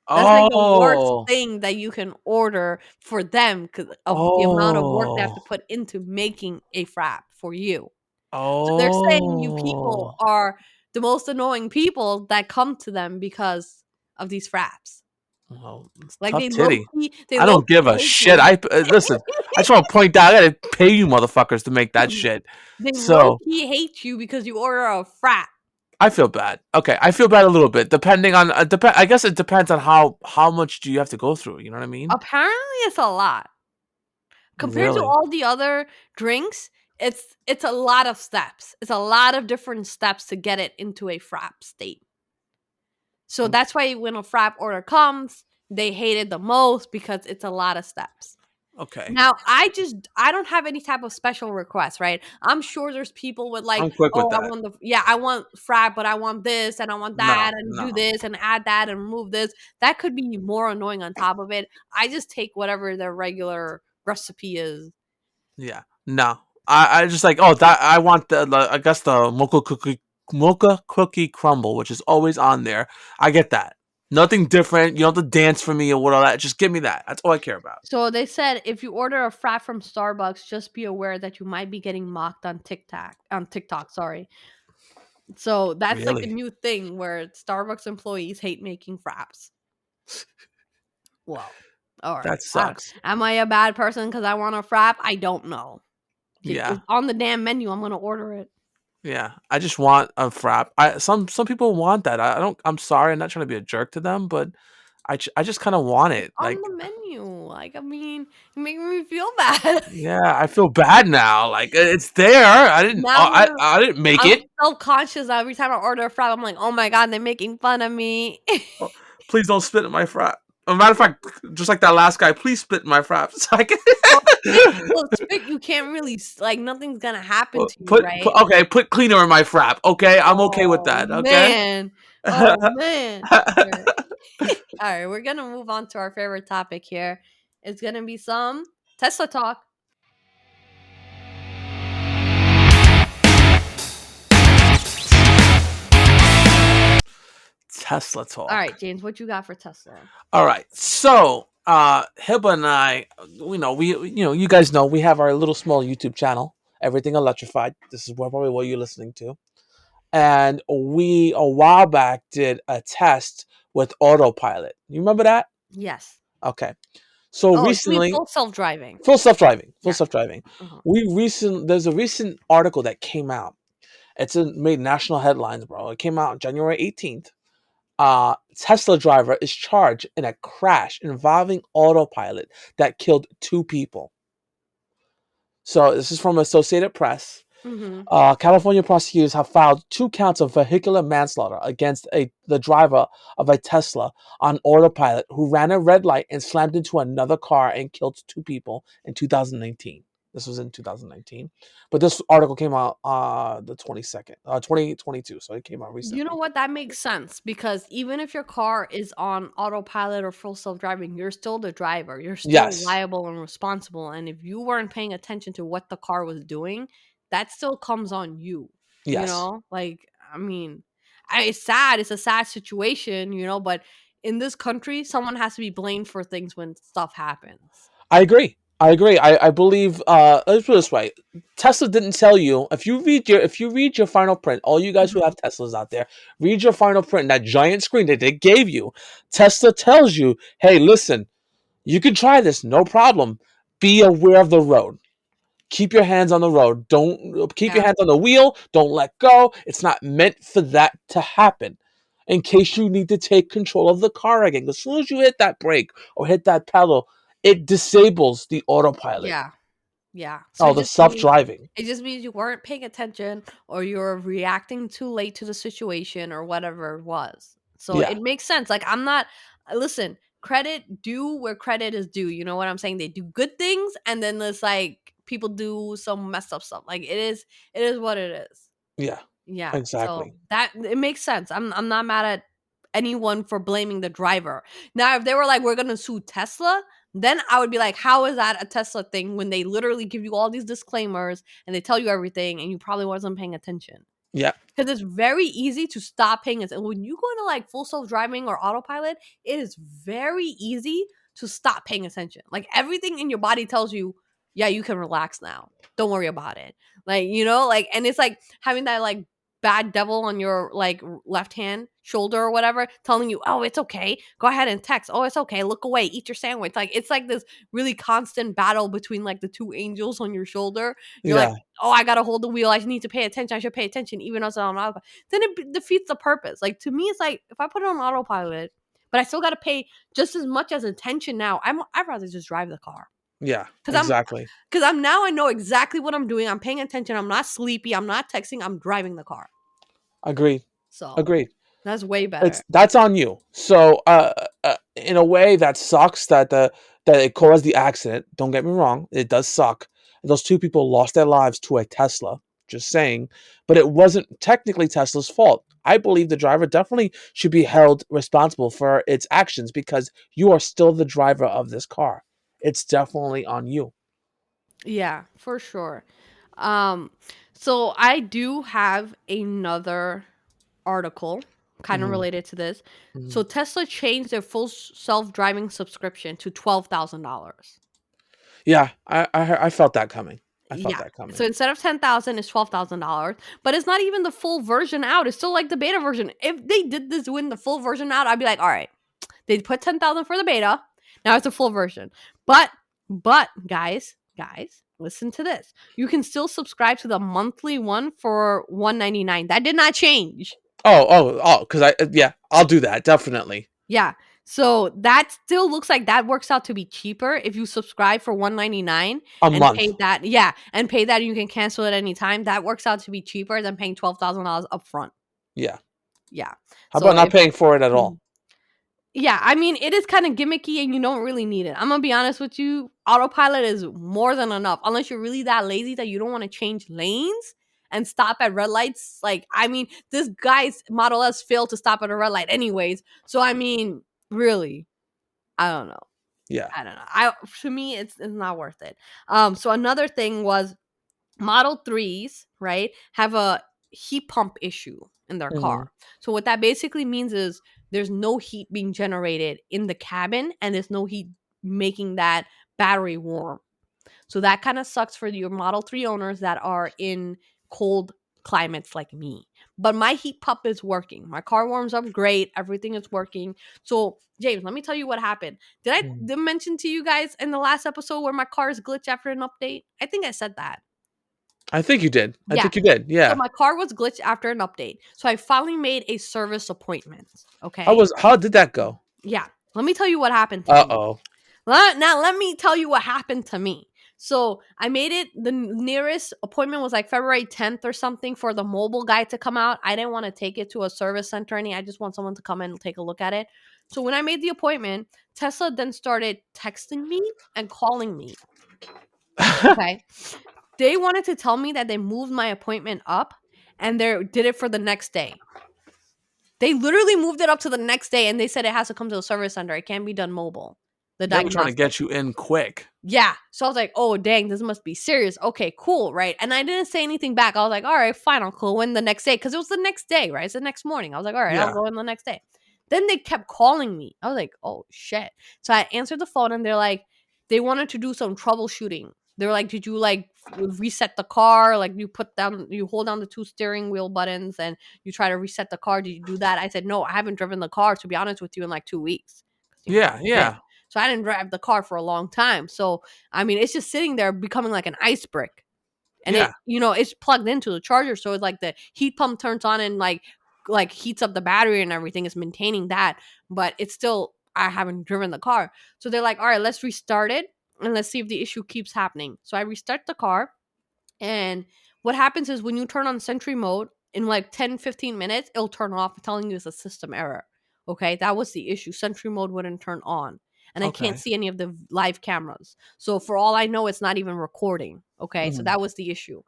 That's like the worst thing that you can order for them because of the amount of work they have to put into making a frap for you. So they're saying you people are the most annoying people that come to them because of these fraps. Well, like tough they titty. They I don't give a shit. Listen. I just want to point out, I gotta pay you motherfuckers to make that shit. They low-key hate you because you order a frap. I feel bad. Okay, I feel bad a little bit, depending on I guess it depends on how much do you have to go through. You know what I mean? Apparently, it's a lot compared to Really? all the other drinks. It's a lot of steps. It's a lot of different steps to get it into a frap state. So that's why when a frap order comes, they hate it the most because it's a lot of steps. Okay. Now, I don't have any type of special request, right? I'm sure there's people with like, I'm quick with oh, that. I want frap, but I want this and I want that No, and do no. this and add that and remove this. That could be more annoying on top of it. I just take whatever their regular recipe is. Yeah. No. I just like, oh, that I want I guess the mocha cookie crumble, which is always on there. I get that. Nothing different. You don't have to dance for me or what all that. Just give me that. That's all I care about. So they said if you order a frap from Starbucks, just be aware that you might be getting mocked on TikTok. On TikTok, sorry. So that's like a Really? new thing where Starbucks employees hate making fraps. Well, all right. That sucks. Am I a bad person because I want a frap? I don't know. Yeah. It's on the damn menu. I'm gonna order it. Yeah. I just want a frap. Some people want that. I don't. I'm sorry. I'm not trying to be a jerk to them, but I just kind of want It's it. on Like, the menu. Like, I mean, you're making me feel bad. yeah, I feel bad now. Like it's there. I didn't. Now I didn't make I'm it. self-conscious every time I order a frap. I'm like, oh my god, they're making fun of me. Oh, please don't spit in my frap. As a matter of fact, just like that last guy, please spit in my frap. So I can Well, spit, you can't really like nothing's gonna happen to you, put right? put cleaner in my frap. Okay, I'm okay with Oh that. Okay. man. Oh man. All right. All right, we're gonna move on to our favorite topic here. It's gonna be some Tesla talk. Tesla talk. All right, James, what you got for Tesla? All right. So, Hiba and I, you guys know we have our little small YouTube channel, Everything Electrified. This is probably what you're listening to. And we a while back did a test with autopilot. You remember that? Yes. Okay. So Oh, you mean recently, full self-driving? full self-driving. Full Yeah. self-driving. Uh-huh. There's a recent article that came out. Made national headlines, bro. It came out on January 18th. Tesla driver is charged in a crash involving autopilot that killed 2 people. So this is from Associated Press. Mm-hmm. California prosecutors have filed 2 counts of vehicular manslaughter against the driver of a Tesla on autopilot who ran a red light and slammed into another car and killed 2 people in 2019. This was in 2019, but this article came out the 22nd, 2022. So it came out recently. You know what? That makes sense because even if your car is on autopilot or full self-driving, you're still the driver. You're still Yes. liable and responsible. And if you weren't paying attention to what the car was doing, that still comes on you. You Yes. know, like I mean, it's sad. It's a sad situation, but in this country, someone has to be blamed for things when stuff happens. I agree. I believe. Let's put it this way: Tesla didn't tell you. If you read your final print, all you guys who have Teslas out there, read your final print. That giant screen that they gave you. Tesla tells you, "Hey, listen, you can try this, no problem. Be aware of the road. Keep your hands on the road. Don't keep your hands on the wheel. Don't let go. It's not meant for that to happen." In case you need to take control of the car again, as soon as you hit that brake or hit that pedal, it disables the autopilot. Yeah. So The self-driving. it just means you weren't paying attention or you're reacting too late to the situation or whatever it was. So Yeah. it makes sense. Like listen, credit due where credit is due. You know what I'm saying? They do good things and then there's like people do some messed up stuff. Like it is what it is. Yeah. Yeah. Exactly. So that it makes sense. I'm not mad at anyone for blaming the driver. Now if they were like, we're gonna sue Tesla, then I would be like, how is that a Tesla thing when they literally give you all these disclaimers and they tell you everything and you probably wasn't paying attention? Yeah. Because it's very easy to stop paying attention. When you go into like full self-driving or autopilot, it is very easy to stop paying attention. Like everything in your body tells you, yeah, you can relax now. Don't worry about it. Like, and it's like having that like bad devil on your like left hand shoulder or whatever telling you, oh, it's okay, go ahead and text, oh, it's okay, look away, eat your sandwich. Like it's like this really constant battle between like the two angels on your shoulder. You're like, Yeah. oh, I gotta hold the wheel, I need to pay attention, I should pay attention even though it's on autopilot. Then it defeats the purpose. Like to me, it's like if I put it on autopilot but I still gotta pay just as much as attention now, I'd rather just drive the car. Yeah. Because Exactly. I'm now I know exactly what I'm doing. I'm paying attention. I'm not sleepy. I'm not texting. I'm driving the car. Agreed. So Agreed. that's way better. That's on you. So, in a way, that sucks that it caused the accident. Don't get me wrong; it does suck. Those two people lost their lives to a Tesla. Just saying, but it wasn't technically Tesla's fault. I believe the driver definitely should be held responsible for its actions because you are still the driver of this car. It's definitely on you. Yeah, for sure. So I do have another article kind of Mhm, related to this. mhm. So Tesla changed their full self-driving subscription to $12,000. Yeah, I felt that coming. I felt Yeah. that coming. So instead of 10,000, it's $12,000. But it's not even the full version out. It's still like the beta version. If they did this when the full version out, I'd be like, all right, they put 10,000 for the beta. Now it's a full version. But guys, listen to this. You can still subscribe to the monthly one for $199. That did not change. Because yeah, I'll do that definitely. Yeah. So that still looks like that works out to be cheaper if you subscribe for $199 A and month. pay that. Yeah, and pay that and you can cancel at any time. That works out to be cheaper than paying $12,000 upfront. Yeah. Yeah. How So about not if paying for it at all? yeah, I mean, it is kind of gimmicky and you don't really need it. I'm going to be honest with you. Autopilot is more than enough. Unless you're really that lazy that you don't want to change lanes and stop at red lights. Like, I mean, this guy's Model S failed to stop at a red light anyways. So, I mean, really, I don't know. Yeah. I don't know. To me, it's not worth it. So another thing was Model 3s, right, have a heat pump issue in their car. Mhm. So what that basically means is there's no heat being generated in the cabin and there's no heat making that battery warm. So that kind of sucks for your Model 3 owners that are in cold climates like me. But my heat pump is working. My car warms up great. Everything is working. So, James, let me tell you what happened. Did Mhm. mention to you guys in the last episode where my cars glitched after an update? I think I said that. I think you did. I Yeah. think you did. So Yeah. my car was glitched after an update. So I finally made a service appointment. Okay. How did that go? Yeah. Let me tell you what happened to me. Uh-oh. Now let me tell you what happened to me. So I made it. The nearest appointment was like February 10th or something for the mobile guy to come out. I didn't want to take it to a service center. I just want someone to come in and take a look at it. So when I made the appointment, Tesla then started texting me and calling me. Okay. They wanted to tell me that they moved my appointment up and they did it for the next day. They literally moved it up to the next day and they said it has to come to a service center. It can't be done mobile. The They were trying to diagnostic. get you in quick. Yeah. So I was like, oh, dang, this must be serious. Okay, cool. Right. And I didn't say anything back. I was like, all right, fine. I'll go in the next day. Because it was the next day, right? It's the next morning. I was like, all right, I'll Yeah. go in the next day. Then they kept calling me. I was like, oh, shit. So I answered the phone and they're like, they wanted to do some troubleshooting. They were like, did you like reset the car? Like you hold down the two steering wheel buttons and you try to reset the car. Did you do that? I said, no, I haven't driven the car, to be honest with you, in like 2 weeks. Yeah. Yeah. So I didn't drive the car for a long time. So, I mean, it's just sitting there becoming like an ice brick. And Yeah. it's plugged into the charger. So it's like the heat pump turns on and like heats up the battery and everything. Is maintaining that. But it's still, I haven't driven the car. So they're like, all right, let's restart it. And let's see if the issue keeps happening. So I restart the car. And what happens is when you turn on Sentry mode, in like 10, 15 minutes, it'll turn off telling you it's a system error. Okay, that was the issue. Sentry mode wouldn't turn on. And I can't Okay. see any of the live cameras. So for all I know, it's not even recording. Okay, so Mhm. that was the issue.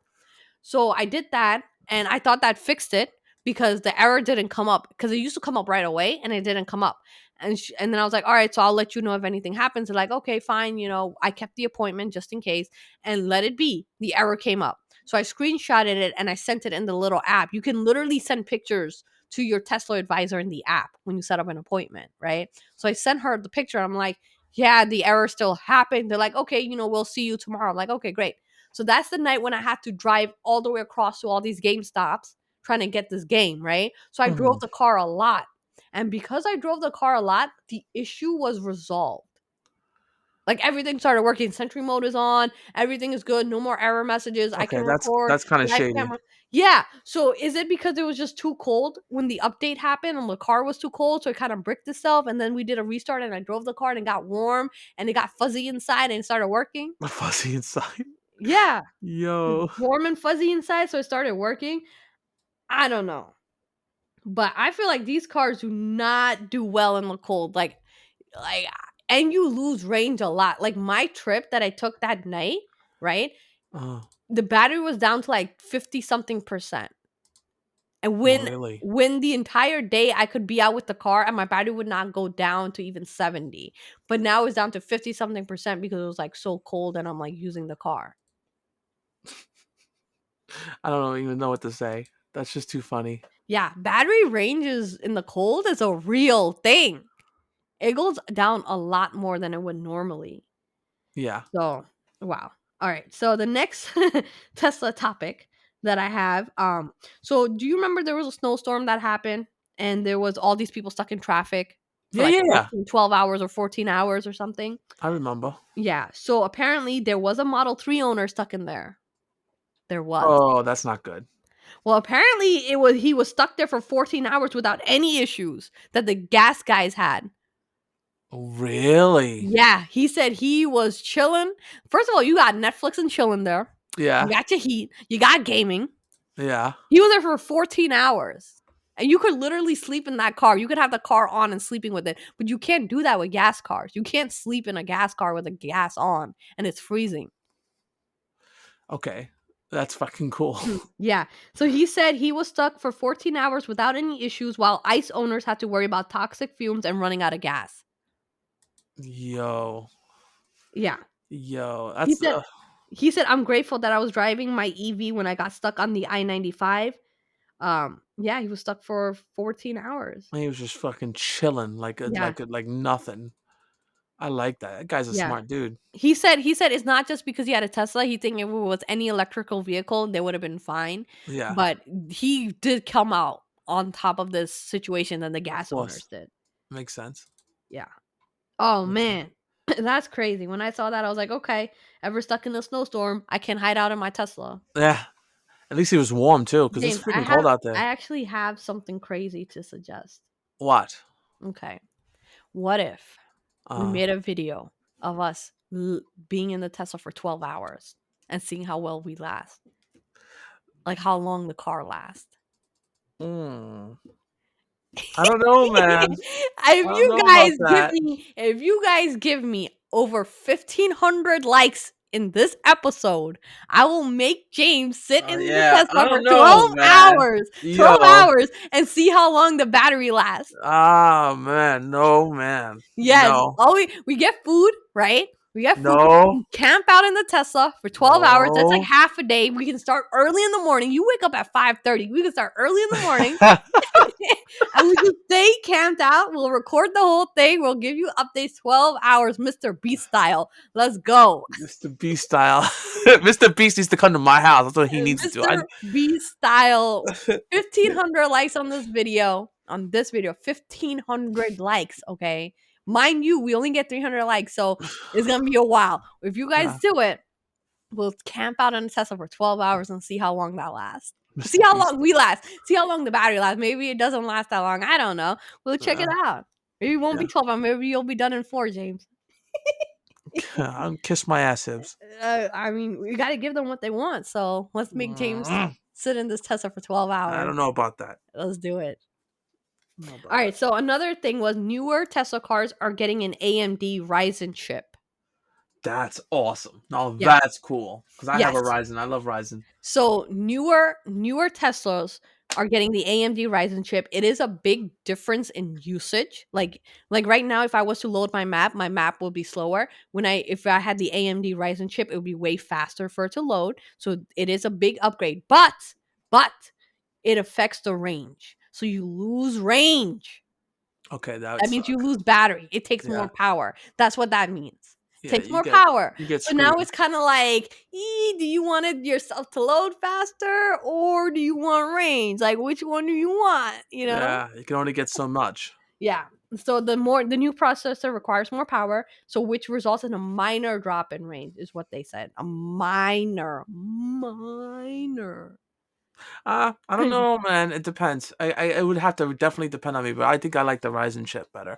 So I did that and I thought that fixed it because the error didn't come up because it used to come up right away and it didn't come up. And then I was like, all right, so I'll let you know if anything happens. They're like, okay, fine. I kept the appointment just in case and let it be. The error came up. So I screenshotted it and I sent it in the little app. You can literally send pictures to your Tesla advisor in the app when you set up an appointment, right? So I sent her the picture. I'm like, yeah, the error still happened. They're like, okay, we'll see you tomorrow. I'm like, okay, great. So that's the night when I had to drive all the way across to all these GameStops trying to get this game, right? So I drove the car a lot. And because I drove the car a lot, the issue was resolved. Like everything started working. Sentry mode is on. Everything is good. No more error messages. I Okay, can record that's kind of live shady. camera. Yeah. So is it because it was just too cold when the update happened and the car was too cold? So it kind of bricked itself. And then we did a restart and I drove the car and it got warm and it got fuzzy inside and it started working. Fuzzy inside. Yeah. Yo. Warm and fuzzy inside. So it started working. I don't know. But I feel like these cars do not do well in the cold. Like and you lose range a lot. Like my trip that I took that night, right? The battery was down to like 50 something percent. And Really? when the entire day I could be out with the car and my battery would not go down to even 70. But now it's down to 50 something percent because it was like so cold and I'm like using the car. I don't even know what to say. That's just too funny. Yeah, battery ranges in the cold is a real thing. It goes down a lot more than it would normally. Yeah. So, wow. All right. So the next Tesla topic that I have, so do you remember there was a snowstorm that happened and there was all these people stuck in traffic for like 12 hours or 14 hours or something? I remember. Yeah. So apparently there was a Model 3 owner stuck in there. There was. Oh, that's not good. Well, apparently he was stuck there for 14 hours without any issues that the gas guys had. Really? Yeah, he said he was chilling. First of all, you got Netflix and chilling there. Yeah. You got your heat. You got gaming. Yeah. He was there for 14 hours. And you could literally sleep in that car. You could have the car on and sleeping with it. But you can't do that with gas cars. You can't sleep in a gas car with the gas on and it's freezing. Okay. That's fucking cool. Yeah. So he said he was stuck for 14 hours without any issues while ICE owners had to worry about toxic fumes and running out of gas. Yo. Yeah. Yo. That's he said, I'm grateful that I was driving my EV when I got stuck on the I-95. Yeah, he was stuck for 14 hours. he was just fucking chilling like nothing. I like that. That guy's a smart dude. He said it's not just because he had a Tesla. He think if it was any electrical vehicle, they would have been fine. Yeah. But he did come out on top of this situation than the gas owners did. Makes sense. Yeah. Oh, man. That's crazy. When I saw that, I was like, okay, ever stuck in a snowstorm, I can hide out in my Tesla. Yeah. At least he was warm, too, because it's freaking cold out there. I actually have something crazy to suggest. What? Okay. What if we made a video of us being in the Tesla for 12 hours and seeing how well we last? Like how long the car lasts. I don't know, man. If you guys give me over 1,500 likes in this episode, I will make James sit in the Tesla for 12 hours. 12 hours and see how long the battery lasts. Ah, man. No, man. Yes. No. We get food, right? We get food. No. We camp out in the Tesla for 12 hours. That's like half a day. We can start early in the morning. You wake up at 5:30. We can start early in the morning. And we just stay camped out. We'll record the whole thing. We'll give you updates 12 hours, Mr. Beast style. Let's go. Mr. Beast style. Mr. Beast needs to come to my house. That's what he needs to do. Mr. Beast style. 1,500 likes on this video. 1,500 likes, okay? Mind you, we only get 300 likes, so it's going to be a while. If you guys do it, we'll camp out in a Tesla for 12 hours and see how long that lasts. See how long we last. See how long the battery lasts. Maybe it doesn't last that long. I don't know. We'll check it out. Maybe it won't be 12 hours. Maybe you'll be done in 4, James. I'll kiss my ass hips. I mean, we got to give them what they want. So let's make James sit in this Tesla for 12 hours. I don't know about that. Let's do it. All right. So another thing was newer Tesla cars are getting an AMD Ryzen chip. That's awesome. No, that's cool. Because I have a Ryzen. I love Ryzen. So newer Teslas are getting the AMD Ryzen chip. It is a big difference in usage. Like right now, if I was to load my map will be slower. If I had the AMD Ryzen chip, it would be way faster for it to load. So it is a big upgrade. But it affects the range. So you lose range. Okay, that means you lose battery. It takes more power. That's what that means. Yeah, Takes more power. you get So now screwed. it's kind of like, do you want it yourself to load faster or do you want range? Like, which one do you want? You know? Yeah, you can only get so much. Yeah. So the new processor requires more power, so which results in a minor drop in range, is what they said. A minor. I don't know, man. It depends. It would have to definitely depend on me, but I think I like the Ryzen chip better.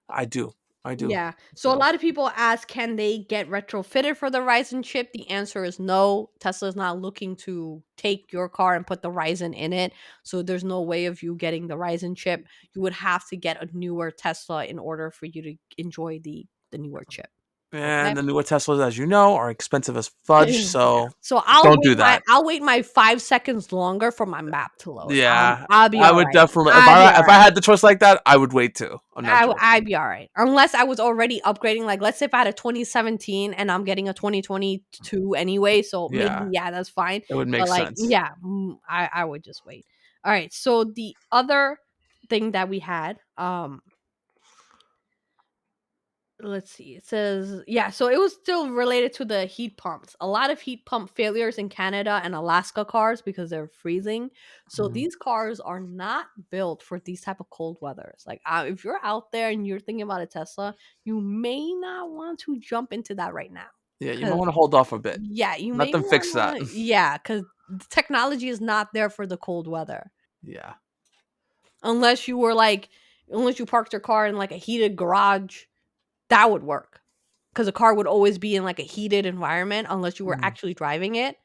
I do. I do. Yeah. So a So lot of people ask, can they get retrofitted for the Ryzen chip? The answer is no. Tesla is not looking to take your car and put the Ryzen in it. So there's no way of you getting the Ryzen chip. You would have to get a newer Tesla in order for you to enjoy the newer chip. Okay. and the newer Teslas, as you know, are expensive as fudge. So So don't do that. I'll wait my 5 seconds longer for my map to load. Yeah, I'll be I all would right. definitely. I'll If I had the choice like that, I would wait too. I'd be all right. Unless I was already upgrading. Like, let's say if I had a 2017 and I'm getting a 2022 anyway. So maybe, Yeah, yeah, that's fine. it would make But like, sense. yeah, I would just wait. All right. So the other thing that we had, let's see, it says, yeah, so it was still related to the heat pumps. A lot of heat pump failures in Canada and Alaska cars because they're freezing. So Mhm. these cars are not built for these type of cold weathers. Like, if you're out there and you're thinking about a Tesla, you may not want to jump into that right now. Yeah, you might Because want to hold off a bit. yeah, you Let may them fix that. want to, yeah, because the technology is not there for the cold weather. Yeah. Unless you were like, unless you parked your car in like a heated garage, that would work. Because the car would always be in like a heated environment unless you were Mhm. actually driving it.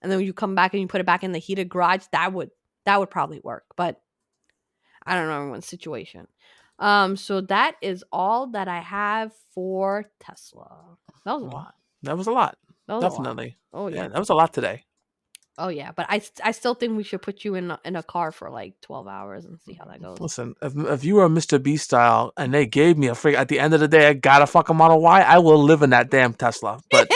And then when you come back and you put it back in the heated garage, that would probably work. But I don't know everyone's situation. So that is all that I have for Tesla. That was a Well, lot. that was a lot. That was a lot. Definitely. Oh Yeah, yeah. that was a lot today. Oh yeah. But I still think we should put you in a car for like 12 hours and see how that goes. Listen, if you were Mr. B style and they gave me a freak at the end of the day, I got a fucking Model Y, I will live in that damn Tesla. But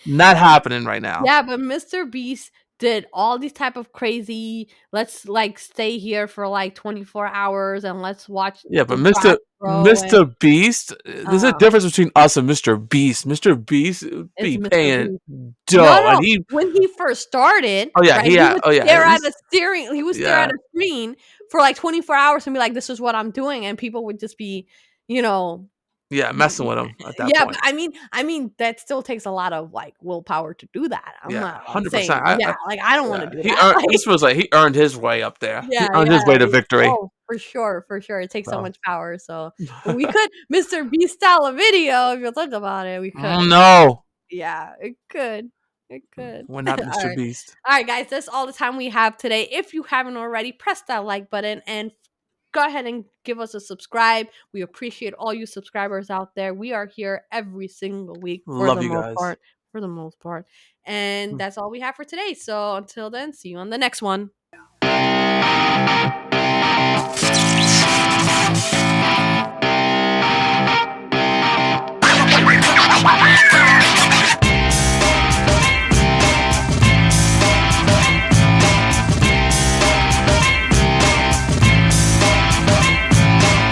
not happening right now. Yeah, but Mr. Beast did all these type of crazy, let's like stay here for like 24 hours and let's watch Yeah, the but grass grow and Mr. Beast, there's a difference between us and Mr. Beast. Mr. Beast it's be Mr. paying Beast. dough, and No. he. When he first started, Oh yeah, right, he would stare at he's a steering he would stare at yeah, a screen for like 24 hours and be like, this is what I'm doing, and people would just be, you know, yeah, messing with him at that yeah, but point. I mean that still takes a lot of like willpower to do that. I'm Yeah, not like 100%. saying, yeah, like I don't want to Yeah, do he that. earned. Like, This was like he earned his way up there. He yeah, earned his way to victory. oh, for sure, for sure. It takes so So. much power. So but we could Mr. Beast style a video if you think about it. We could. No, Yeah, it could. It could. we're not All Mr. right. Beast. All right, guys, that's all the time we have today. If you haven't already, press that like button and go ahead and give us a subscribe. We appreciate all you subscribers out there. We are here every single week for Love the you most guys. part. For the most part. And that's all we have for today. So until then, see you on the next one.